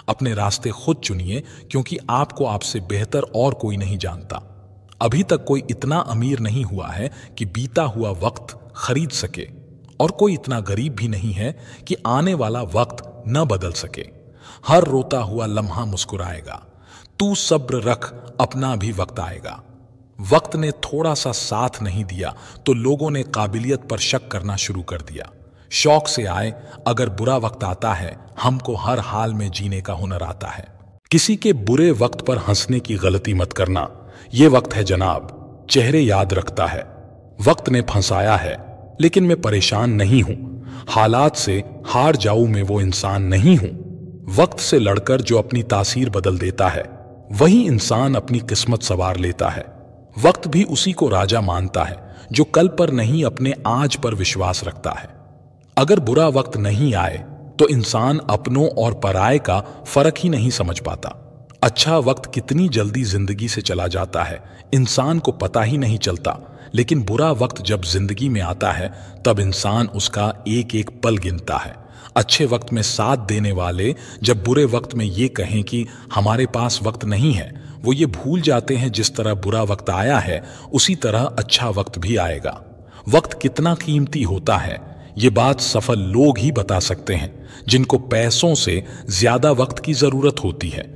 अपने रास्ते खुद चुनिए, क्योंकि आपको आपसे बेहतर और कोई नहीं जानता। अभी तक कोई इतना अमीर नहीं हुआ है कि बीता हुआ वक्त खरीद सके, और कोई इतना गरीब भी नहीं है कि आने वाला वक्त न बदल सके। हर रोता हुआ लम्हा मुस्कुराएगा। तू सब्र रख, अपना भी वक्त आएगा। वक्त ने थोड़ा सा साथ नहीं दिया तो लोगों ने काबिलियत पर शक करना शुरू कर दिया। शौक से आए, अगर बुरा वक्त आता है, हमको हर हाल में जीने का हुनर आता है। किसी के बुरे वक्त पर हंसने की गलती मत करना। ये वक्त है जनाब, चेहरे याद रखता है। वक्त ने फंसाया है, लेकिन मैं परेशान नहीं हूं। हालात से हार जाऊं मैं वो इंसान नहीं हूं। वक्त से लड़कर जो अपनी तासीर बदल देता है, वही इंसान अपनी किस्मत संवार लेता है। वक्त भी उसी को राजा मानता है जो कल पर नहीं, अपने आज पर विश्वास रखता है। अगर बुरा वक्त नहीं आए तो इंसान अपनों और पराये का फर्क ही नहीं समझ पाता। अच्छा वक्त कितनी जल्दी जिंदगी से चला जाता है, इंसान को पता ही नहीं चलता। लेकिन बुरा वक्त जब जिंदगी में आता है, तब इंसान उसका एक एक पल गिनता है। अच्छे वक्त में साथ देने वाले जब बुरे वक्त में ये कहें कि हमारे पास वक्त नहीं है, वो ये भूल जाते हैं जिस तरह बुरा वक्त आया है, उसी तरह अच्छा वक्त भी आएगा। वक्त कितना कीमती होता है, ये बात सफल लोग ही बता सकते हैं, जिनको पैसों से ज्यादा वक्त की जरूरत होती है।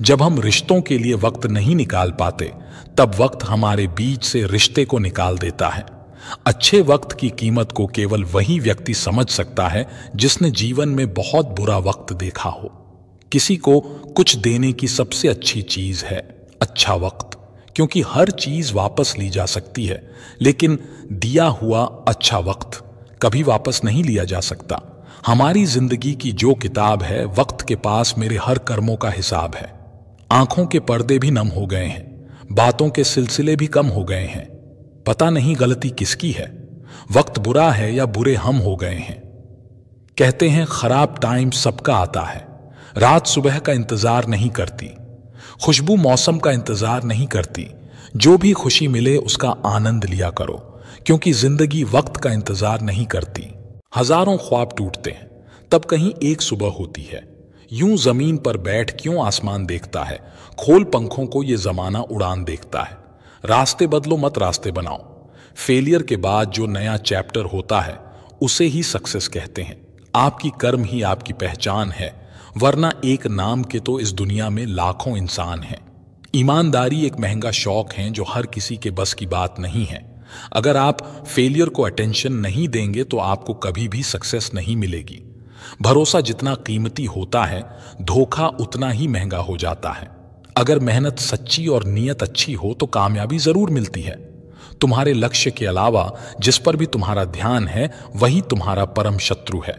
जब हम रिश्तों के लिए वक्त नहीं निकाल पाते, तब वक्त हमारे बीच से रिश्ते को निकाल देता है। अच्छे वक्त की कीमत को केवल वही व्यक्ति समझ सकता है जिसने जीवन में बहुत बुरा वक्त देखा हो। किसी को कुछ देने की सबसे अच्छी चीज है अच्छा वक्त, क्योंकि हर चीज वापस ली जा सकती है, लेकिन दिया हुआ अच्छा वक्त कभी वापस नहीं लिया जा सकता। हमारी जिंदगी की जो किताब है, वक्त के पास मेरे हर कर्मों का हिसाब है। आंखों के पर्दे भी नम हो गए हैं, बातों के सिलसिले भी कम हो गए हैं। पता नहीं गलती किसकी है, वक्त बुरा है या बुरे हम हो गए हैं। कहते हैं खराब टाइम सबका आता है, रात सुबह का इंतजार नहीं करती, खुशबू मौसम का इंतजार नहीं करती। जो भी खुशी मिले उसका आनंद लिया करो, क्योंकि जिंदगी वक्त का इंतजार नहीं करती। हजारों ख्वाब टूटते हैं, तब कहीं एक सुबह होती है। यूं जमीन पर बैठ क्यों आसमान देखता है, खोल पंखों को ये जमाना उड़ान देखता है। रास्ते बदलो मत रास्ते बनाओ। फेलियर के बाद जो नया चैप्टर होता है, उसे ही सक्सेस कहते हैं। आपकी कर्म ही आपकी पहचान है, वरना एक नाम के तो इस दुनिया में लाखों इंसान हैं। ईमानदारी एक महंगा शौक है जो हर किसी के बस की बात नहीं है। अगर आप फेलियर को अटेंशन नहीं देंगे तो आपको कभी भी सक्सेस नहीं मिलेगी। भरोसा जितना कीमती होता है, धोखा उतना ही महंगा हो जाता है। अगर मेहनत सच्ची और नीयत अच्छी हो तो कामयाबी जरूर मिलती है। तुम्हारे लक्ष्य के अलावा जिस पर भी तुम्हारा ध्यान है, वही तुम्हारा परम शत्रु है।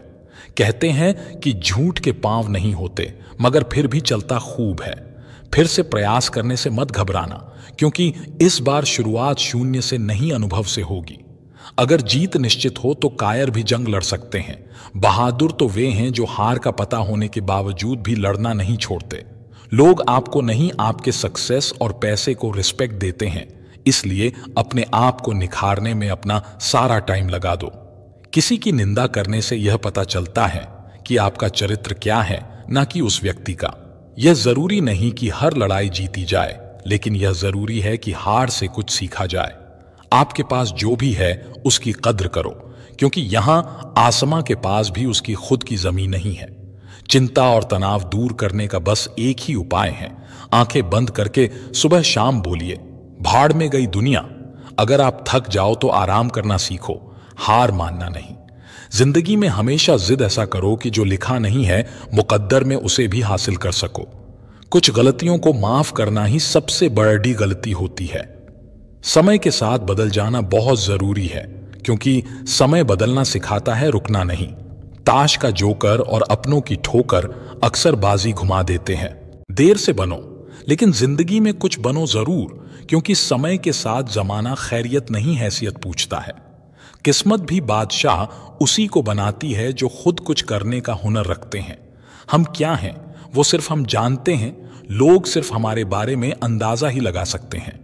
कहते हैं कि झूठ के पांव नहीं होते, मगर फिर भी चलता खूब है। फिर से प्रयास करने से मत घबराना, क्योंकि इस बार शुरुआत शून्य से नहीं, अनुभव से होगी। अगर जीत निश्चित हो तो कायर भी जंग लड़ सकते हैं। बहादुर तो वे हैं जो हार का पता होने के बावजूद भी लड़ना नहीं छोड़ते। लोग आपको नहीं, आपके सक्सेस और पैसे को रिस्पेक्ट देते हैं, इसलिए अपने आप को निखारने में अपना सारा टाइम लगा दो। किसी की निंदा करने से यह पता चलता है कि आपका चरित्र क्या है, ना कि उस व्यक्ति का। यह जरूरी नहीं कि हर लड़ाई जीती जाए, लेकिन यह जरूरी है कि हार से कुछ सीखा जाए। आपके पास जो भी है उसकी कद्र करो, क्योंकि यहां आसमां के पास भी उसकी खुद की जमीन नहीं है। चिंता और तनाव दूर करने का बस एक ही उपाय है, आंखें बंद करके सुबह शाम बोलिए, भाड़ में गई दुनिया। अगर आप थक जाओ तो आराम करना सीखो, हार मानना नहीं। जिंदगी में हमेशा जिद ऐसा करो कि जो लिखा नहीं है मुकद्दर में उसे भी हासिल कर सको। कुछ गलतियों को माफ करना ही सबसे बड़ी गलती होती है। समय के साथ बदल जाना बहुत जरूरी है, क्योंकि समय बदलना सिखाता है, रुकना नहीं। ताश का जोकर और अपनों की ठोकर अक्सर बाजी घुमा देते हैं। देर से बनो, लेकिन जिंदगी में कुछ बनो जरूर, क्योंकि समय के साथ जमाना खैरियत नहीं हैसियत पूछता है। किस्मत भी बादशाह उसी को बनाती है जो खुद कुछ करने का हुनर रखते हैं। हम क्या हैं वो सिर्फ हम जानते हैं, लोग सिर्फ हमारे बारे में अंदाजा ही लगा सकते हैं।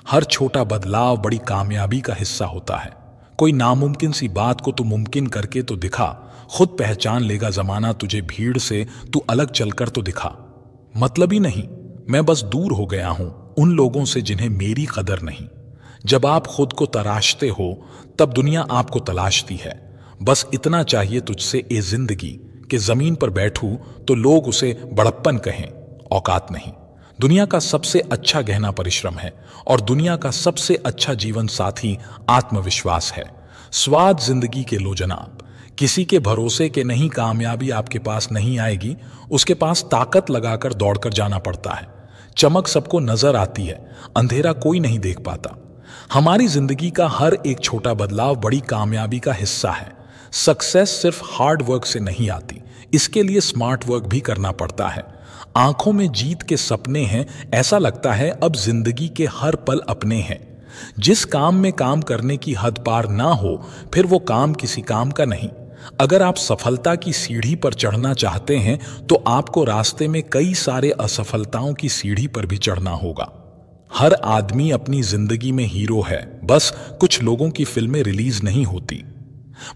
हर छोटा बदलाव बड़ी कामयाबी का हिस्सा होता है। कोई नामुमकिन सी बात को तू मुमकिन करके तो दिखा, खुद पहचान लेगा जमाना तुझे भीड़ से, तू अलग चलकर तो दिखा। मतलब ही नहीं, मैं बस दूर हो गया हूं उन लोगों से जिन्हें मेरी कदर नहीं। जब आप खुद को तराशते हो तब दुनिया आपको तलाशती है। बस इतना चाहिए तुझसे ए जिंदगी कि जमीन पर बैठूं तो लोग उसे बड़प्पन कहें, औकात नहीं। दुनिया का सबसे अच्छा गहना परिश्रम है और दुनिया का सबसे अच्छा जीवन साथी आत्मविश्वास है। स्वाद जिंदगी के लो जनाब, किसी के भरोसे के नहीं कामयाबी आपके पास नहीं आएगी, उसके पास ताकत लगाकर दौड़कर जाना पड़ता है। चमक सबको नजर आती है, अंधेरा कोई नहीं देख पाता। हमारी जिंदगी का हर एक छोटा बदलाव बड़ी कामयाबी का हिस्सा है। सक्सेस सिर्फ हार्ड वर्क से नहीं आती, इसके लिए स्मार्ट वर्क भी करना पड़ता है। आंखों में जीत के सपने हैं, ऐसा लगता है अब जिंदगी के हर पल अपने हैं। जिस काम में काम करने की हद पार ना हो, फिर वो काम किसी काम का नहीं। अगर आप सफलता की सीढ़ी पर चढ़ना चाहते हैं तो आपको रास्ते में कई सारे असफलताओं की सीढ़ी पर भी चढ़ना होगा। हर आदमी अपनी जिंदगी में हीरो है, बस कुछ लोगों की फिल्में रिलीज नहीं होती।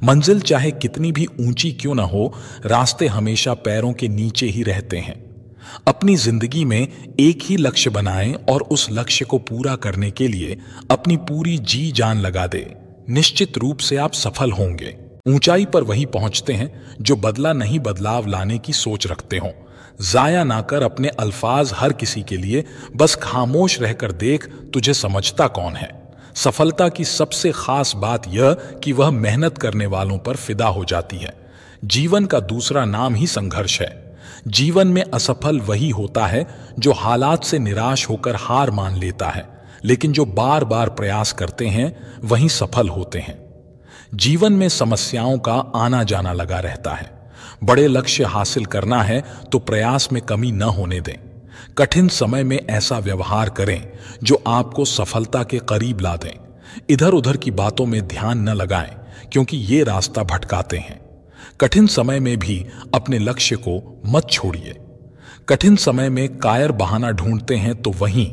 मंजिल चाहे कितनी भी ऊंची क्यों ना हो, रास्ते हमेशा पैरों के नीचे ही रहते हैं। अपनी जिंदगी में एक ही लक्ष्य बनाएं और उस लक्ष्य को पूरा करने के लिए अपनी पूरी जी जान लगा दें। निश्चित रूप से आप सफल होंगे। ऊंचाई पर वही पहुंचते हैं जो बदला नहीं बदलाव लाने की सोच रखते हों। जाया ना कर अपने अल्फाज हर किसी के लिए, बस खामोश रहकर देख तुझे समझता कौन है। सफलता की सबसे खास बात यह कि वह मेहनत करने वालों पर फिदा हो जाती है। जीवन का दूसरा नाम ही संघर्ष है। जीवन में असफल वही होता है जो हालात से निराश होकर हार मान लेता है, लेकिन जो बार बार प्रयास करते हैं वही सफल होते हैं। जीवन में समस्याओं का आना जाना लगा रहता है। बड़े लक्ष्य हासिल करना है तो प्रयास में कमी न होने दें। कठिन समय में ऐसा व्यवहार करें जो आपको सफलता के करीब ला दें। इधर उधर की बातों में ध्यान न लगाएं, क्योंकि ये रास्ता भटकाते हैं। कठिन समय में भी अपने लक्ष्य को मत छोड़िए। कठिन समय में कायर बहाना ढूंढते हैं तो वहीं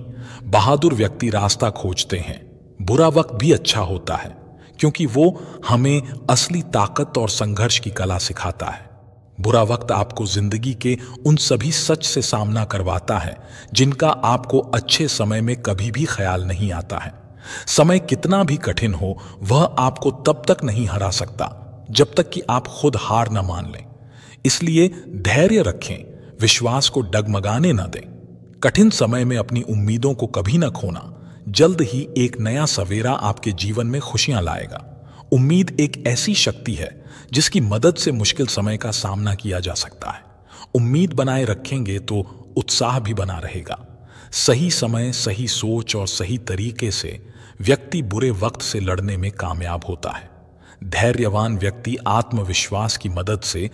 बहादुर व्यक्ति रास्ता खोजते हैं। बुरा वक्त भी अच्छा होता है, क्योंकि वो हमें असली ताकत और संघर्ष की कला सिखाता है। बुरा वक्त आपको जिंदगी के उन सभी सच से सामना करवाता है जिनका आपको अच्छे समय में कभी भी ख्याल नहीं आता है। समय कितना भी कठिन हो, वह आपको तब तक नहीं हरा सकता जब तक कि आप खुद हार न मान लें। इसलिए धैर्य रखें, विश्वास को डगमगाने न दें। कठिन समय में अपनी उम्मीदों को कभी न खोना। जल्द ही एक नया सवेरा आपके जीवन में खुशियां लाएगा। उम्मीद एक ऐसी शक्ति है जिसकी मदद से मुश्किल समय का सामना किया जा सकता है। उम्मीद बनाए रखेंगे तो उत्साह भी बना रहेगा। सही समय, सही सोच और सही तरीके से व्यक्ति बुरे वक्त से लड़ने में कामयाब होता है। धैर्यवान व्यक्ति आत्मविश्वास की मदद से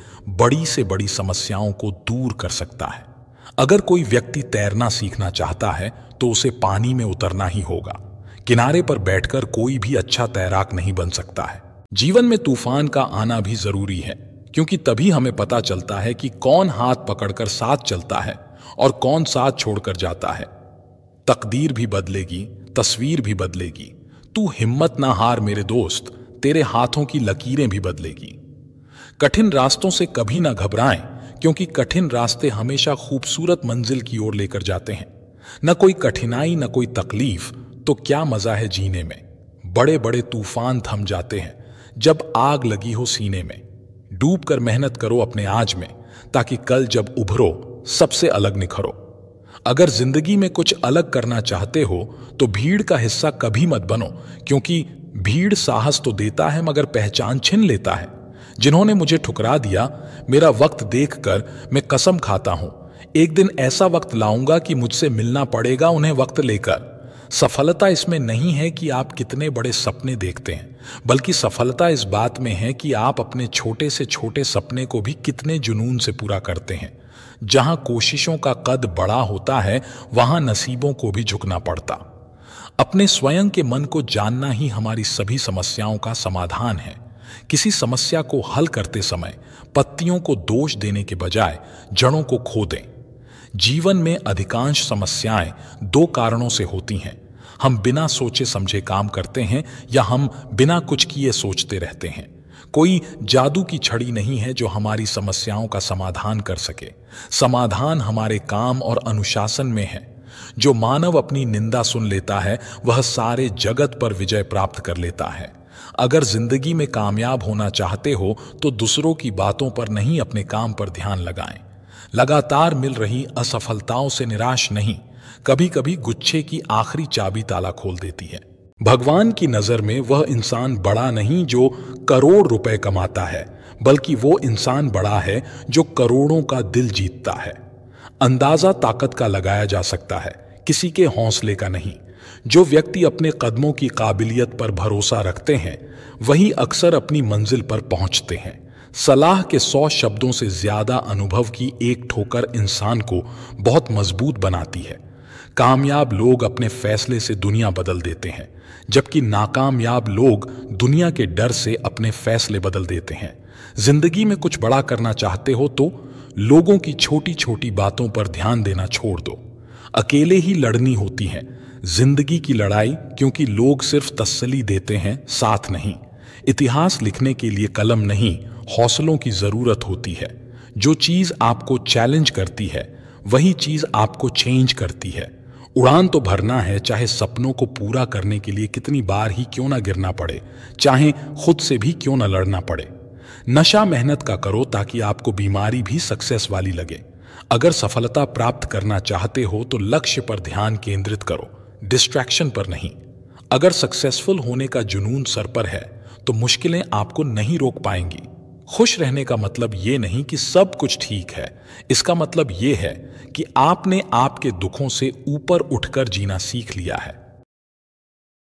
बड़ी समस्याओं को दूर कर सकता है। अगर कोई व्यक्ति तैरना सीखना चाहता है तो उसे पानी में उतरना ही होगा। किनारे पर बैठकर कोई भी अच्छा तैराक नहीं बन सकता है। जीवन में तूफान का आना भी जरूरी है, क्योंकि तभी हमें पता चलता है कि कौन हाथ पकड़कर साथ चलता है और कौन साथ छोड़कर जाता है। तकदीर भी बदलेगी, तस्वीर भी बदलेगी। तू हिम्मत ना हार मेरे दोस्त, तेरे हाथों की लकीरें भी बदलेगी। कठिन रास्तों से कभी ना घबराएं, क्योंकि कठिन रास्ते हमेशा खूबसूरत मंजिल की ओर लेकर जाते हैं। न कोई कठिनाई, न कोई तकलीफ, तो क्या मजा है जीने में। बड़े बड़े तूफान थम जाते हैं जब आग लगी हो सीने में। डूब कर मेहनत करो अपने आज में, ताकि कल जब उभरो सबसे अलग निखरो। अगर जिंदगी में कुछ अलग करना चाहते हो तो भीड़ का हिस्सा कभी मत बनो, क्योंकि भीड़ साहस तो देता है मगर पहचान छीन लेता है। जिन्होंने मुझे ठुकरा दिया, मेरा वक्त देखकर मैं कसम खाता हूं एक दिन ऐसा वक्त लाऊंगा कि मुझसे मिलना पड़ेगा उन्हें वक्त लेकर। सफलता इसमें नहीं है कि आप कितने बड़े सपने देखते हैं, बल्कि सफलता इस बात में है कि आप अपने छोटे से छोटे सपने को भी कितने जुनून से पूरा करते हैं। जहां कोशिशों का कद बड़ा होता है, वहां नसीबों को भी झुकना पड़ता। अपने स्वयं के मन को जानना ही हमारी सभी समस्याओं का समाधान है। किसी समस्या को हल करते समय पत्तियों को दोष देने के बजाय जड़ों को खो दें। जीवन में अधिकांश समस्याएं दो कारणों से होती हैं। हम बिना सोचे समझे काम करते हैं या हम बिना कुछ किए सोचते रहते हैं। कोई जादू की छड़ी नहीं है जो हमारी समस्याओं का समाधान कर सके। समाधान हमारे काम और अनुशासन में है। जो मानव अपनी निंदा सुन लेता है, वह सारे जगत पर विजय प्राप्त कर लेता है। अगर जिंदगी में कामयाब होना चाहते हो तो दूसरों की बातों पर नहीं, अपने काम पर ध्यान लगाएं। लगातार मिल रही असफलताओं से निराश नहीं, कभी कभी गुच्छे की आखिरी चाबी ताला खोल देती है। भगवान की नजर में वह इंसान बड़ा नहीं जो करोड़ रुपए कमाता है, बल्कि वो इंसान बड़ा है जो करोड़ों का दिल जीतता है। अंदाजा ताकत का लगाया जा सकता है, किसी के हौसले का नहीं। जो व्यक्ति अपने कदमों की काबिलियत पर भरोसा रखते हैं वही अक्सर अपनी मंजिल पर पहुंचते हैं। सलाह के 100 शब्दों से ज्यादा अनुभव की एक ठोकर इंसान को बहुत मजबूत बनाती है। कामयाब लोग अपने फैसले से दुनिया बदल देते हैं, जबकि नाकामयाब लोग दुनिया के डर से अपने फैसले बदल देते हैं। जिंदगी में कुछ बड़ा करना चाहते हो तो लोगों की छोटी छोटी बातों पर ध्यान देना छोड़ दो। अकेले ही लड़नी होती है जिंदगी की लड़ाई, क्योंकि लोग सिर्फ तसल्ली देते हैं, साथ नहीं। इतिहास लिखने के लिए कलम नहीं, हौसलों की जरूरत होती है। जो चीज आपको चैलेंज करती है वही चीज आपको चेंज करती है। उड़ान तो भरना है, चाहे सपनों को पूरा करने के लिए कितनी बार ही क्यों ना गिरना पड़े, चाहे खुद से भी क्यों ना लड़ना पड़े। नशा मेहनत का करो ताकि आपको बीमारी भी सक्सेस वाली लगे। अगर सफलता प्राप्त करना चाहते हो तो लक्ष्य पर ध्यान केंद्रित करो, डिस्ट्रैक्शन पर नहीं। अगर सक्सेसफुल होने का जुनून सर पर है तो मुश्किलें आपको नहीं रोक पाएंगी। खुश रहने का मतलब ये नहीं कि सब कुछ ठीक है, इसका मतलब ये है कि आपने आपके दुखों से ऊपर उठकर जीना सीख लिया है।